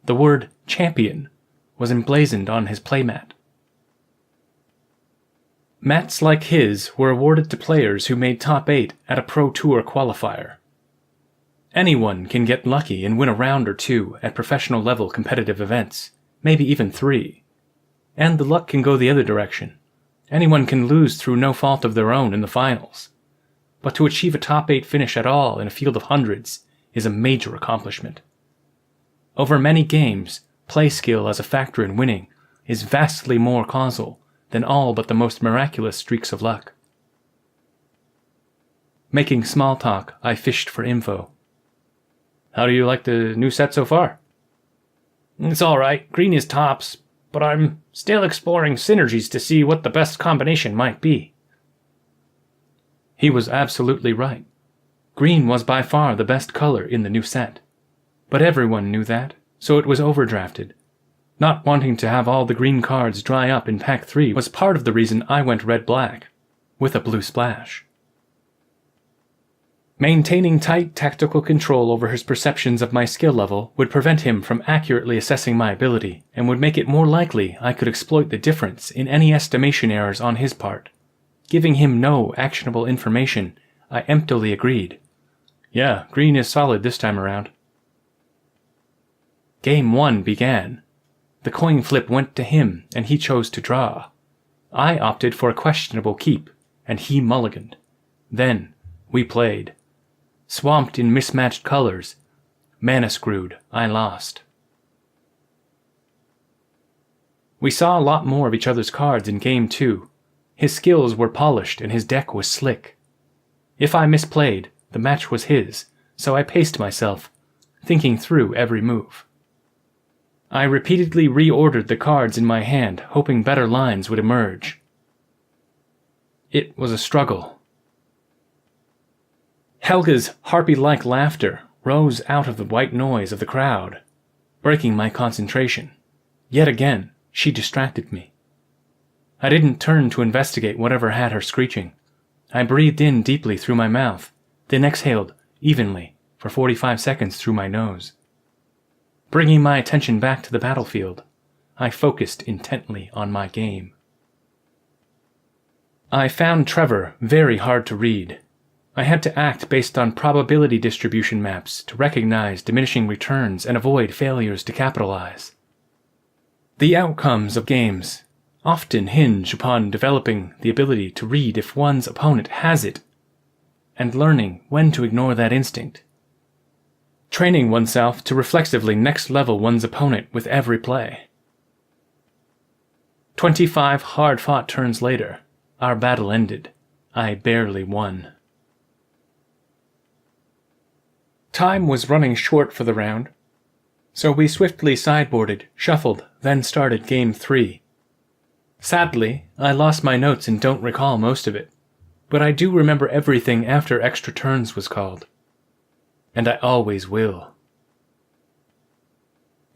The word champion was emblazoned on his playmat. Mats like his were awarded to players who made top 8 at a Pro Tour qualifier. Anyone can get lucky and win a round or two at professional level competitive events, maybe even 3. And the luck can go the other direction. Anyone can lose through no fault of their own in the finals. But to achieve a top 8 finish at all in a field of hundreds is a major accomplishment. Over many games, play skill as a factor in winning is vastly more causal than all but the most miraculous streaks of luck. Making small talk, I fished for info. How do you like the new set so far? It's alright, green is tops, but I'm still exploring synergies to see what the best combination might be. He was absolutely right. Green was by far the best color in the new set. But everyone knew that, so it was overdrafted. Not wanting to have all the green cards dry up in Pack 3 was part of the reason I went red-black, with a blue splash. Maintaining tight tactical control over his perceptions of my skill level would prevent him from accurately assessing my ability and would make it more likely I could exploit the difference in any estimation errors on his part. Giving him no actionable information, I emptily agreed. Yeah, green is solid this time around. Game 1 began. The coin flip went to him, and he chose to draw. I opted for a questionable keep, and he mulliganed. Then, we played. Swamped in mismatched colors, mana screwed, I lost. We saw a lot more of each other's cards in Game 2. His skills were polished and his deck was slick. If I misplayed, the match was his, so I paced myself, thinking through every move. I repeatedly reordered the cards in my hand, hoping better lines would emerge. It was a struggle. Helga's harpy-like laughter rose out of the white noise of the crowd, breaking my concentration. Yet again, she distracted me. I didn't turn to investigate whatever had her screeching. I breathed in deeply through my mouth, then exhaled evenly for 45 seconds through my nose. Bringing my attention back to the battlefield, I focused intently on my game. I found Trevor very hard to read. I had to act based on probability distribution maps to recognize diminishing returns and avoid failures to capitalize. The outcomes of games often hinge upon developing the ability to read if one's opponent has it, and learning when to ignore that instinct. Training oneself to reflexively next-level one's opponent with every play. 25 hard-fought turns later, our battle ended. I barely won. Time was running short for the round, so we swiftly sideboarded, shuffled, then started Game 3. Sadly, I lost my notes and don't recall most of it, but I do remember everything after extra turns was called. And I always will.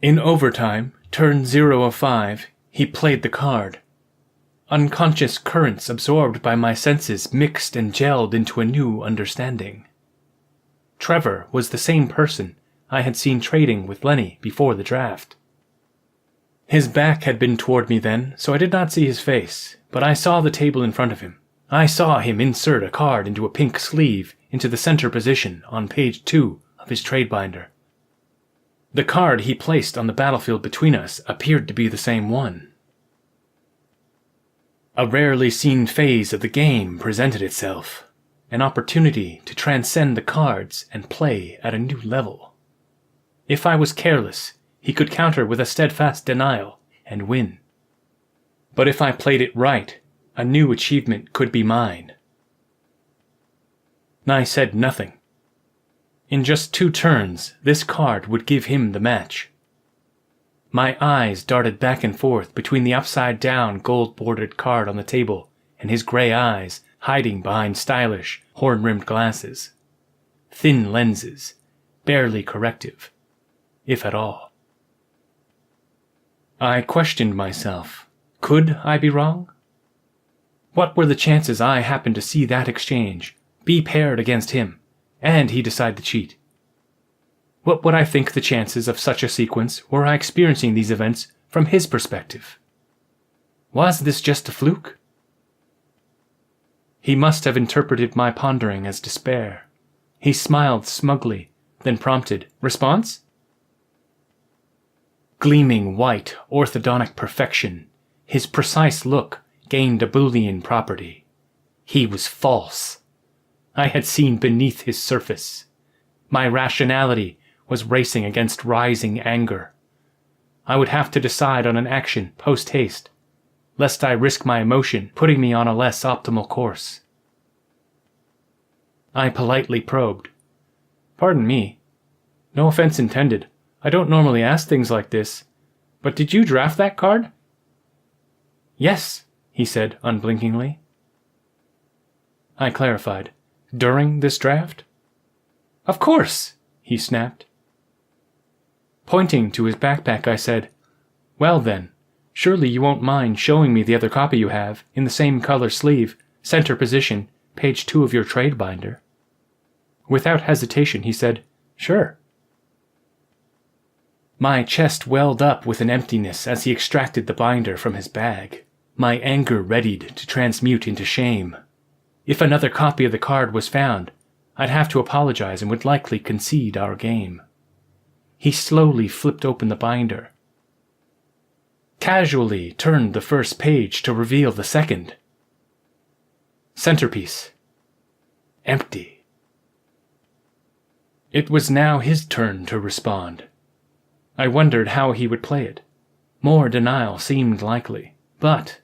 In overtime, turn 0 of 5, He played the card. Unconscious currents absorbed by my senses mixed and gelled into a new understanding. Trevor was the same person I had seen trading with Lenny before the draft. His back had been toward me then, so I did not see his face, but I saw the table in front of him. I saw him insert a card into a pink sleeve into the center position on page 2 of his trade binder. The card he placed on the battlefield between us appeared to be the same one. A rarely seen phase of the game presented itself, an opportunity to transcend the cards and play at a new level. If I was careless, he could counter with a steadfast denial and win. But if I played it right, a new achievement could be mine. I said nothing. In just 2 turns, this card would give him the match. My eyes darted back and forth between the upside-down gold-bordered card on the table and his gray eyes hiding behind stylish, horn-rimmed glasses. Thin lenses, barely corrective, if at all. I questioned myself. Could I be wrong? What were the chances I happened to see that exchange, be paired against him, and he decide to cheat? What would I think the chances of such a sequence were I experiencing these events from his perspective? Was this just a fluke? He must have interpreted my pondering as despair. He smiled smugly, then prompted, "Response?" Gleaming white, orthodontic perfection, his precise look gained a Boolean property. He was false. I had seen beneath his surface. My rationality was racing against rising anger. I would have to decide on an action post-haste, lest I risk my emotion putting me on a less optimal course. I politely probed. "Pardon me. No offense intended. I don't normally ask things like this, but did you draft that card?" "Yes," he said unblinkingly. I clarified. "During this draft?" "Of course," he snapped. Pointing to his backpack, I said, "Well then, surely you won't mind showing me the other copy you have, in the same color sleeve, center position, page 2 of your trade binder." Without hesitation, he said, "Sure." My chest welled up with an emptiness as he extracted the binder from his bag, my anger readied to transmute into shame. If another copy of the card was found, I'd have to apologize and would likely concede our game. He slowly flipped open the binder, casually turned the first page to reveal the second. Centerpiece. Empty. It was now his turn to respond. I wondered how he would play it. More denial seemed likely, but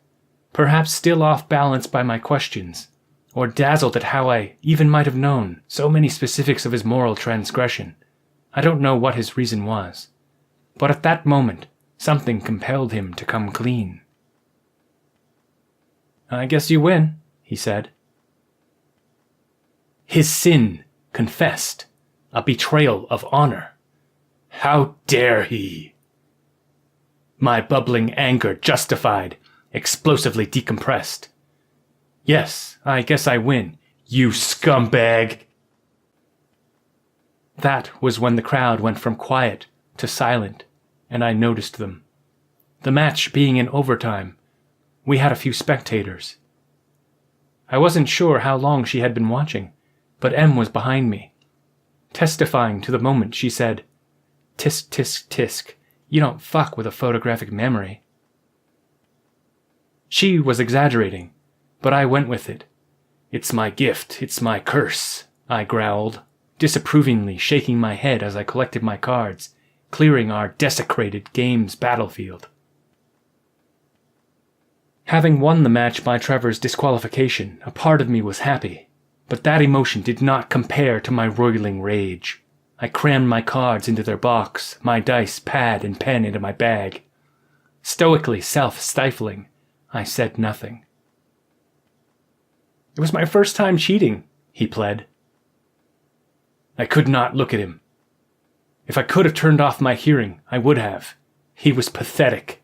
perhaps still off balance by my questions, or dazzled at how I even might have known so many specifics of his moral transgression. I don't know what his reason was, but at that moment, something compelled him to come clean. "I guess you win," he said. His sin confessed, a betrayal of honor. How dare he? My bubbling anger justified, explosively decompressed. "Yes, I guess I win, you scumbag!" That was when the crowd went from quiet to silent, and I noticed them. The match being in overtime, we had a few spectators. I wasn't sure how long she had been watching, but Em was behind me. Testifying to the moment, she said, "Tisk, tisk, tisk, you don't fuck with a photographic memory." She was exaggerating, but I went with it. "It's my gift, it's my curse," I growled, disapprovingly shaking my head as I collected my cards, clearing our desecrated game's battlefield. Having won the match by Trevor's disqualification, a part of me was happy, but that emotion did not compare to my roiling rage. I crammed my cards into their box, my dice, pad, and pen into my bag. Stoically self-stifling, I said nothing. "It was my first time cheating," he pled. I could not look at him. If I could have turned off my hearing, I would have. He was pathetic.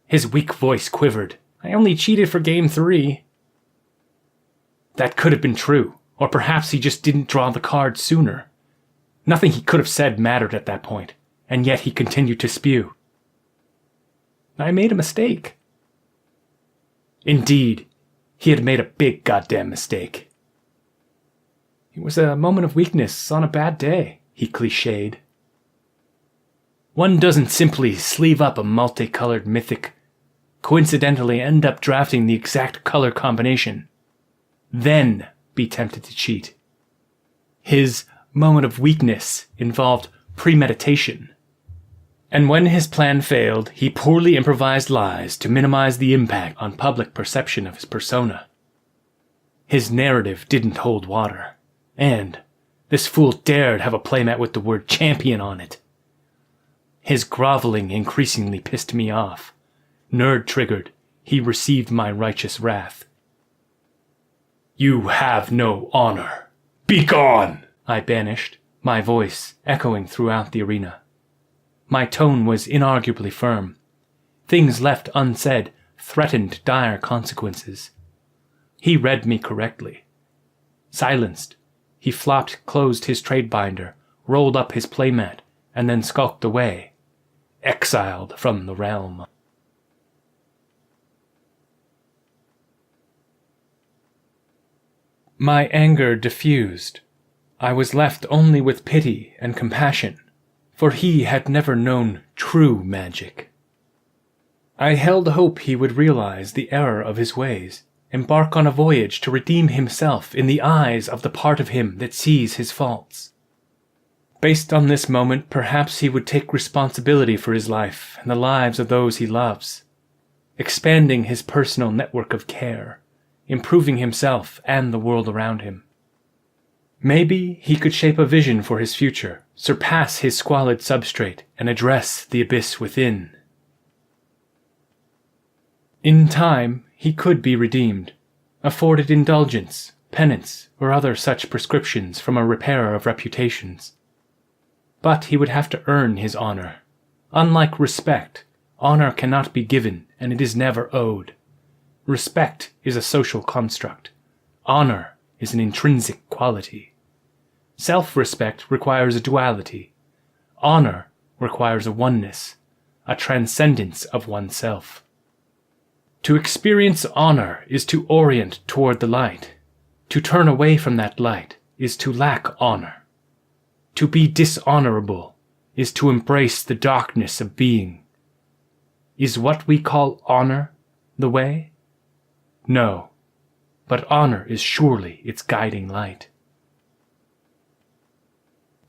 His weak voice quivered. I only cheated for Game 3. That could have been true, or perhaps he just didn't draw the card sooner. Nothing he could have said mattered at that point, and yet he continued to spew. I made a mistake. Indeed, he had made a big goddamn mistake. It was a moment of weakness on a bad day, he cliched. One doesn't simply sleeve up a multicolored mythic, coincidentally end up drafting the exact color combination, then be tempted to cheat. His moment of weakness involved premeditation. And when his plan failed, he poorly improvised lies to minimize the impact on public perception of his persona. His narrative didn't hold water, and this fool dared have a playmat with the word champion on it. His groveling increasingly pissed me off. Nerd-triggered, he received my righteous wrath. You have no honor. Begone! I banished, my voice echoing throughout the arena. My tone was inarguably firm. Things left unsaid threatened dire consequences. He read me correctly. Silenced, he closed his trade binder, rolled up his playmat, and then skulked away, exiled from the realm. My anger diffused. I was left only with pity and compassion, for he had never known true magic. I held hope he would realize the error of his ways, embark on a voyage to redeem himself in the eyes of the part of him that sees his faults. Based on this moment, perhaps he would take responsibility for his life and the lives of those he loves, expanding his personal network of care, improving himself and the world around him. Maybe he could shape a vision for his future, surpass his squalid substrate, and address the abyss within. In time, he could be redeemed, afforded indulgence, penance, or other such prescriptions from a repairer of reputations. But he would have to earn his honor. Unlike respect, honor cannot be given, and it is never owed. Respect is a social construct. Honor is an intrinsic quality. Self-respect requires a duality. Honor requires a oneness, a transcendence of oneself. To experience honor is to orient toward the light. To turn away from that light is to lack honor. To be dishonorable is to embrace the darkness of being. Is what we call honor the way? No, but honor is surely its guiding light.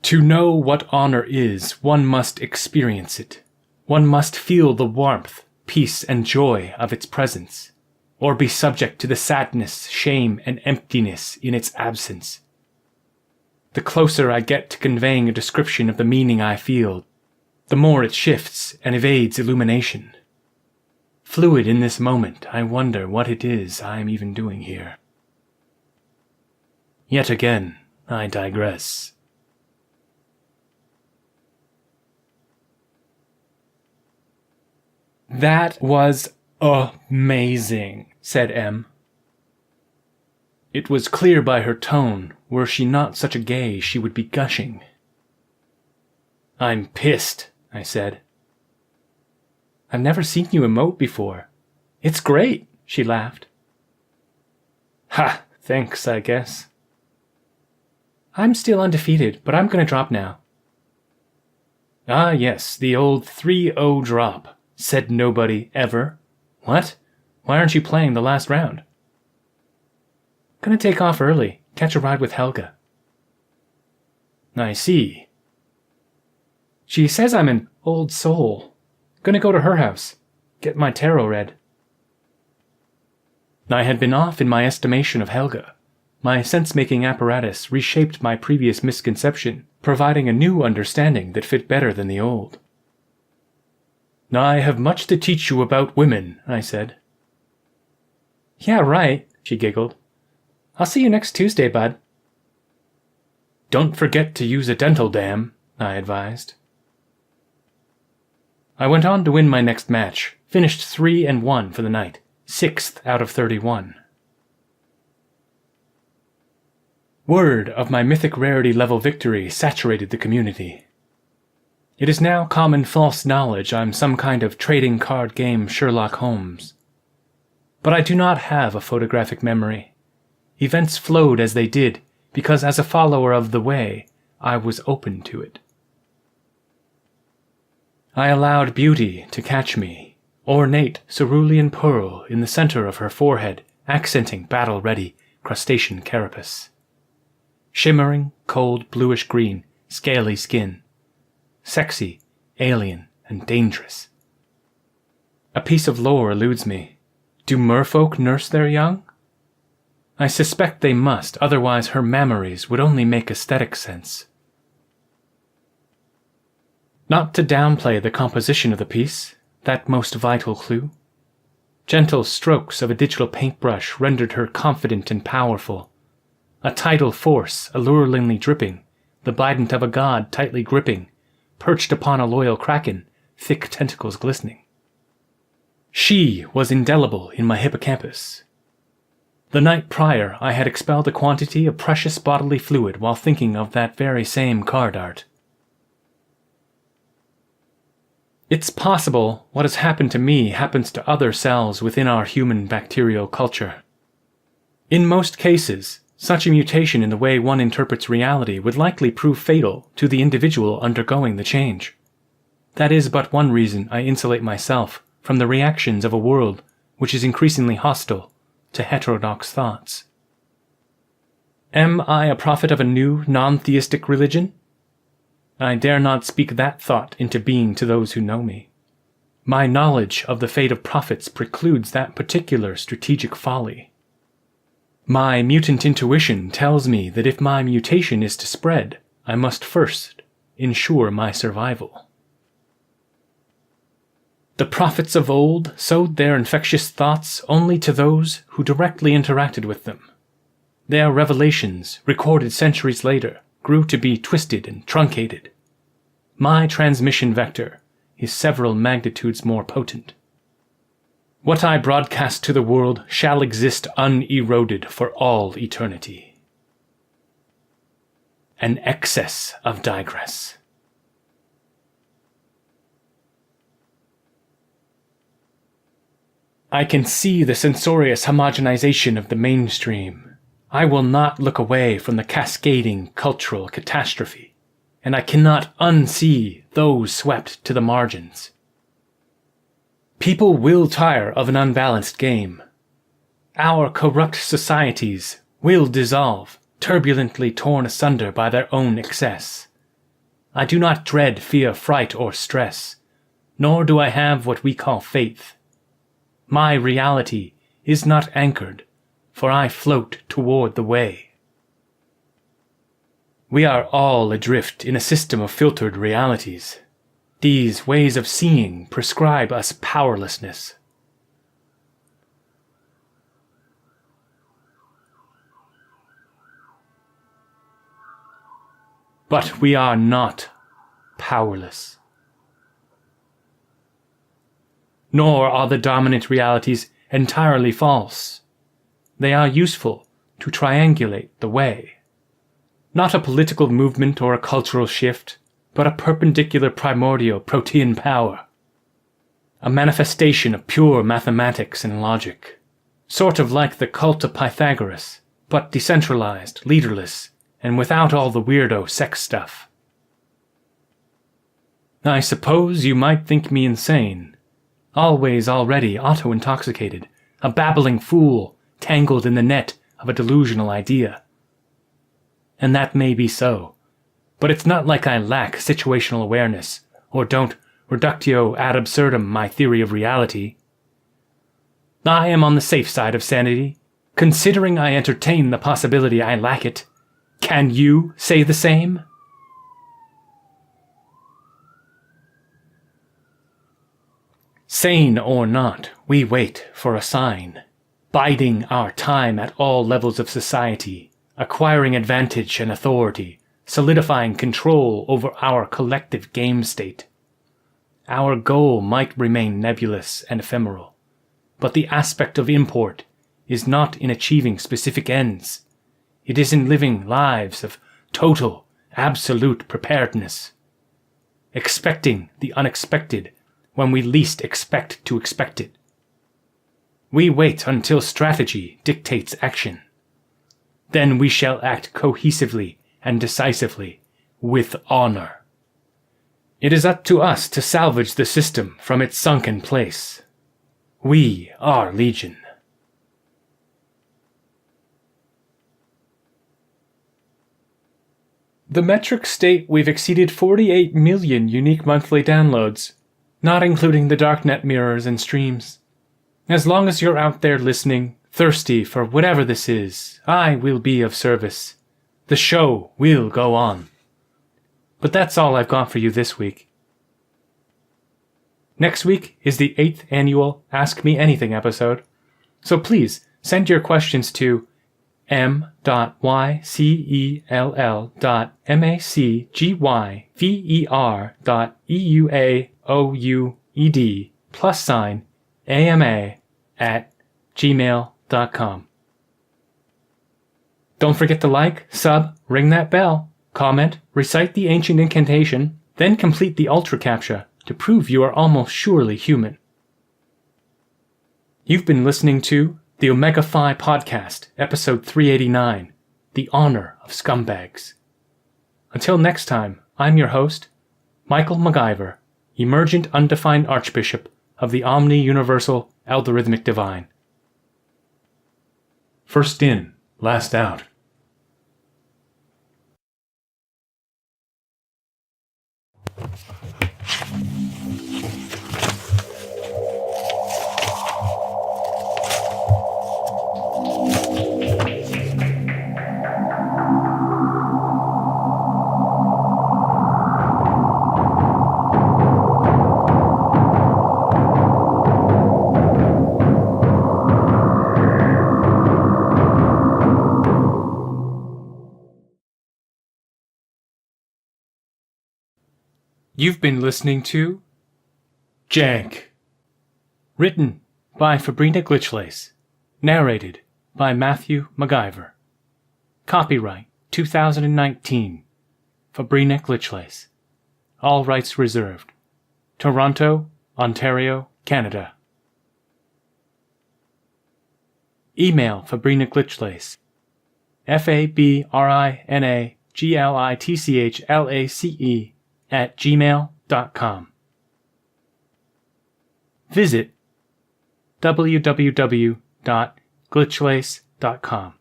To know what honor is, one must experience it. One must feel the warmth, peace, and joy of its presence, or be subject to the sadness, shame, and emptiness in its absence. The closer I get to conveying a description of the meaning I feel, the more it shifts and evades illumination. Fluid in this moment, I wonder what it is I am even doing here. Yet again, I digress. That was amazing, said M. It was clear by her tone, were she not such a gay, she would be gushing. I'm pissed, I said. I've never seen you emote before. It's great, she laughed. Ha, thanks, I guess. I'm still undefeated, but I'm going to drop now. Ah, yes, the old 3-0 drop, said nobody ever. What? Why aren't you playing the last round? Gonna take off early, catch a ride with Helga. I see. She says I'm an old soul. Gonna go to her house, get my tarot read. I had been off in my estimation of Helga. My sense-making apparatus reshaped my previous misconception, providing a new understanding that fit better than the old. I have much to teach you about women, I said. Yeah, right, she giggled. I'll see you next Tuesday, bud. Don't forget to use a dental dam, I advised. I went on to win my next match, Finished 3-1 for the night, 6th out of 31. Word of my mythic rarity level victory saturated the community. It is now common false knowledge I'm some kind of trading card game Sherlock Holmes. But I do not have a photographic memory. Events flowed as they did, because as a follower of the way, I was open to it. I allowed beauty to catch me, ornate cerulean pearl in the center of her forehead, accenting battle-ready crustacean carapace. Shimmering, cold bluish-green, scaly skin. Sexy, alien, and dangerous. A piece of lore eludes me. Do merfolk nurse their young? I suspect they must, otherwise her memories would only make aesthetic sense. Not to downplay the composition of the piece, that most vital clue. Gentle strokes of a digital paintbrush rendered her confident and powerful. A tidal force alluringly dripping, the bident of a god tightly gripping, perched upon a loyal kraken, thick tentacles glistening. She was indelible in my hippocampus. The night prior I had expelled a quantity of precious bodily fluid while thinking of that very same card art. It's possible what has happened to me happens to other cells within our human bacterial culture. In most cases, such a mutation in the way one interprets reality would likely prove fatal to the individual undergoing the change. That is but one reason I insulate myself from the reactions of a world which is increasingly hostile to heterodox thoughts. Am I a prophet of a new, non-theistic religion? I dare not speak that thought into being to those who know me. My knowledge of the fate of prophets precludes that particular strategic folly. My mutant intuition tells me that if my mutation is to spread, I must first ensure my survival. The prophets of old sowed their infectious thoughts only to those who directly interacted with them. Their revelations, recorded centuries later, grew to be twisted and truncated. My transmission vector is several magnitudes more potent. What I broadcast to the world shall exist uneroded for all eternity. An excess of digress. I can see the censorious homogenization of the mainstream. I will not look away from the cascading cultural catastrophe, and I cannot unsee those swept to the margins. People will tire of an unbalanced game. Our corrupt societies will dissolve, turbulently torn asunder by their own excess. I do not dread fear, fright, or stress, nor do I have what we call faith. My reality is not anchored, for I float toward the way. We are all adrift in a system of filtered realities. These ways of seeing prescribe us powerlessness. But we are not powerless. Nor are the dominant realities entirely false. They are useful to triangulate the way. Not a political movement or a cultural shift, but a perpendicular primordial protean power. A manifestation of pure mathematics and logic. Sort of like the cult of Pythagoras, but decentralized, leaderless, and without all the weirdo sex stuff. I suppose you might think me insane. Always already auto-intoxicated, a babbling fool tangled in the net of a delusional idea. And that may be so, but it's not like I lack situational awareness, or don't reductio ad absurdum my theory of reality. I am on the safe side of sanity, considering I entertain the possibility I lack it. Can you say the same? Sane or not, we wait for a sign, biding our time at all levels of society, acquiring advantage and authority, solidifying control over our collective game state. Our goal might remain nebulous and ephemeral, but the aspect of import is not in achieving specific ends. It is in living lives of total, absolute preparedness, expecting the unexpected when we least expect to expect it. We wait until strategy dictates action. Then we shall act cohesively and decisively, with honor. It is up to us to salvage the system from its sunken place. We are Legion. The metrics state we've exceeded 48 million unique monthly downloads, not including the darknet mirrors and streams. As long as you're out there listening, thirsty for whatever this is, I will be of service. The show will go on. But that's all I've got for you this week. Next week is the 8th annual Ask Me Anything episode, so please send your questions to m.ycellmacgyver.ama@gmail.com. Don't forget to like, sub, ring that bell, comment, recite the ancient incantation, then complete the Ultra CAPTCHA to prove you are almost surely human. You've been listening to the O'Mega Phi Podcast, episode 389, The Honor of Scumbags. Until next time, I'm your host, M'Ycell MacGyver, Emergent Undefined Archbishop of the Omni-Universal Algorithmic Divine. First in, last out. You've been listening to Jank. Written by Fabrina Glitchlace. Narrated by M'Ycell MacGyver. Copyright 2019. Fabrina Glitchlace. All rights reserved. Toronto, Ontario, Canada. Email Fabrina Glitchlace. FABRINAGLITCHLACE@gmail.com. Visit www.glitchlace.com.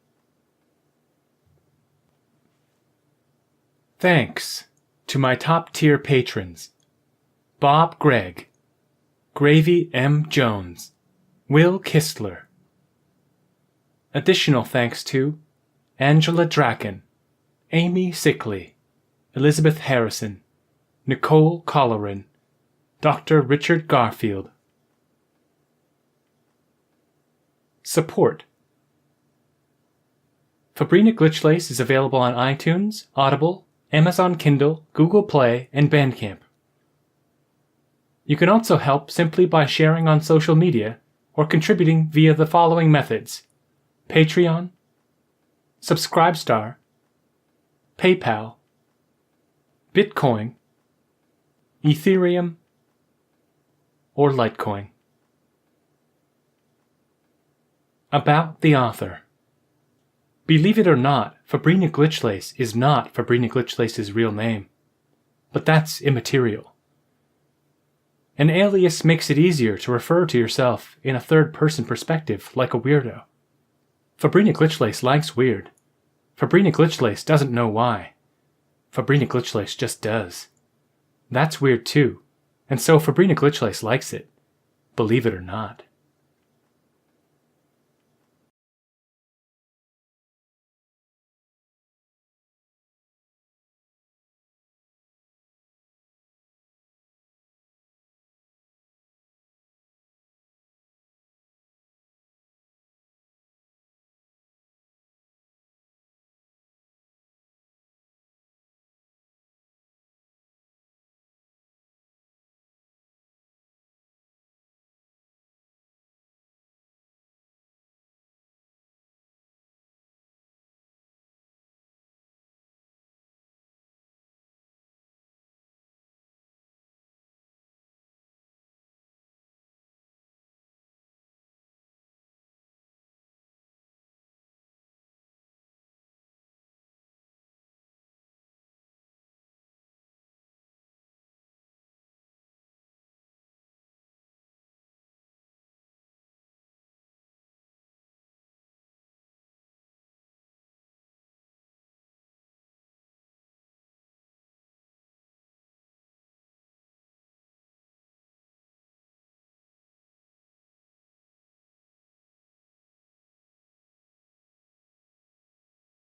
Thanks to my top-tier patrons: Bob Gregg, Gravy M. Jones, Will Kistler. Additional thanks to Angela Draken, Amy Sickley, Elizabeth Harrison, Nicole Colleran, Dr. Richard Garfield. Support. Fabrina Glitchlace is available on iTunes, Audible, Amazon Kindle, Google Play, and Bandcamp. You can also help simply by sharing on social media or contributing via the following methods: Patreon, Subscribestar, PayPal, Bitcoin, Ethereum, or Litecoin. About the author. Believe it or not, Fabrina Glitchlace is not Fabrina Glitchlace's real name. But that's immaterial. An alias makes it easier to refer to yourself in a third-person perspective, like a weirdo. Fabrina Glitchlace likes weird. Fabrina Glitchlace doesn't know why. Fabrina Glitchlace just does. That's weird too, and so Fabrina Glitchlace likes it, believe it or not.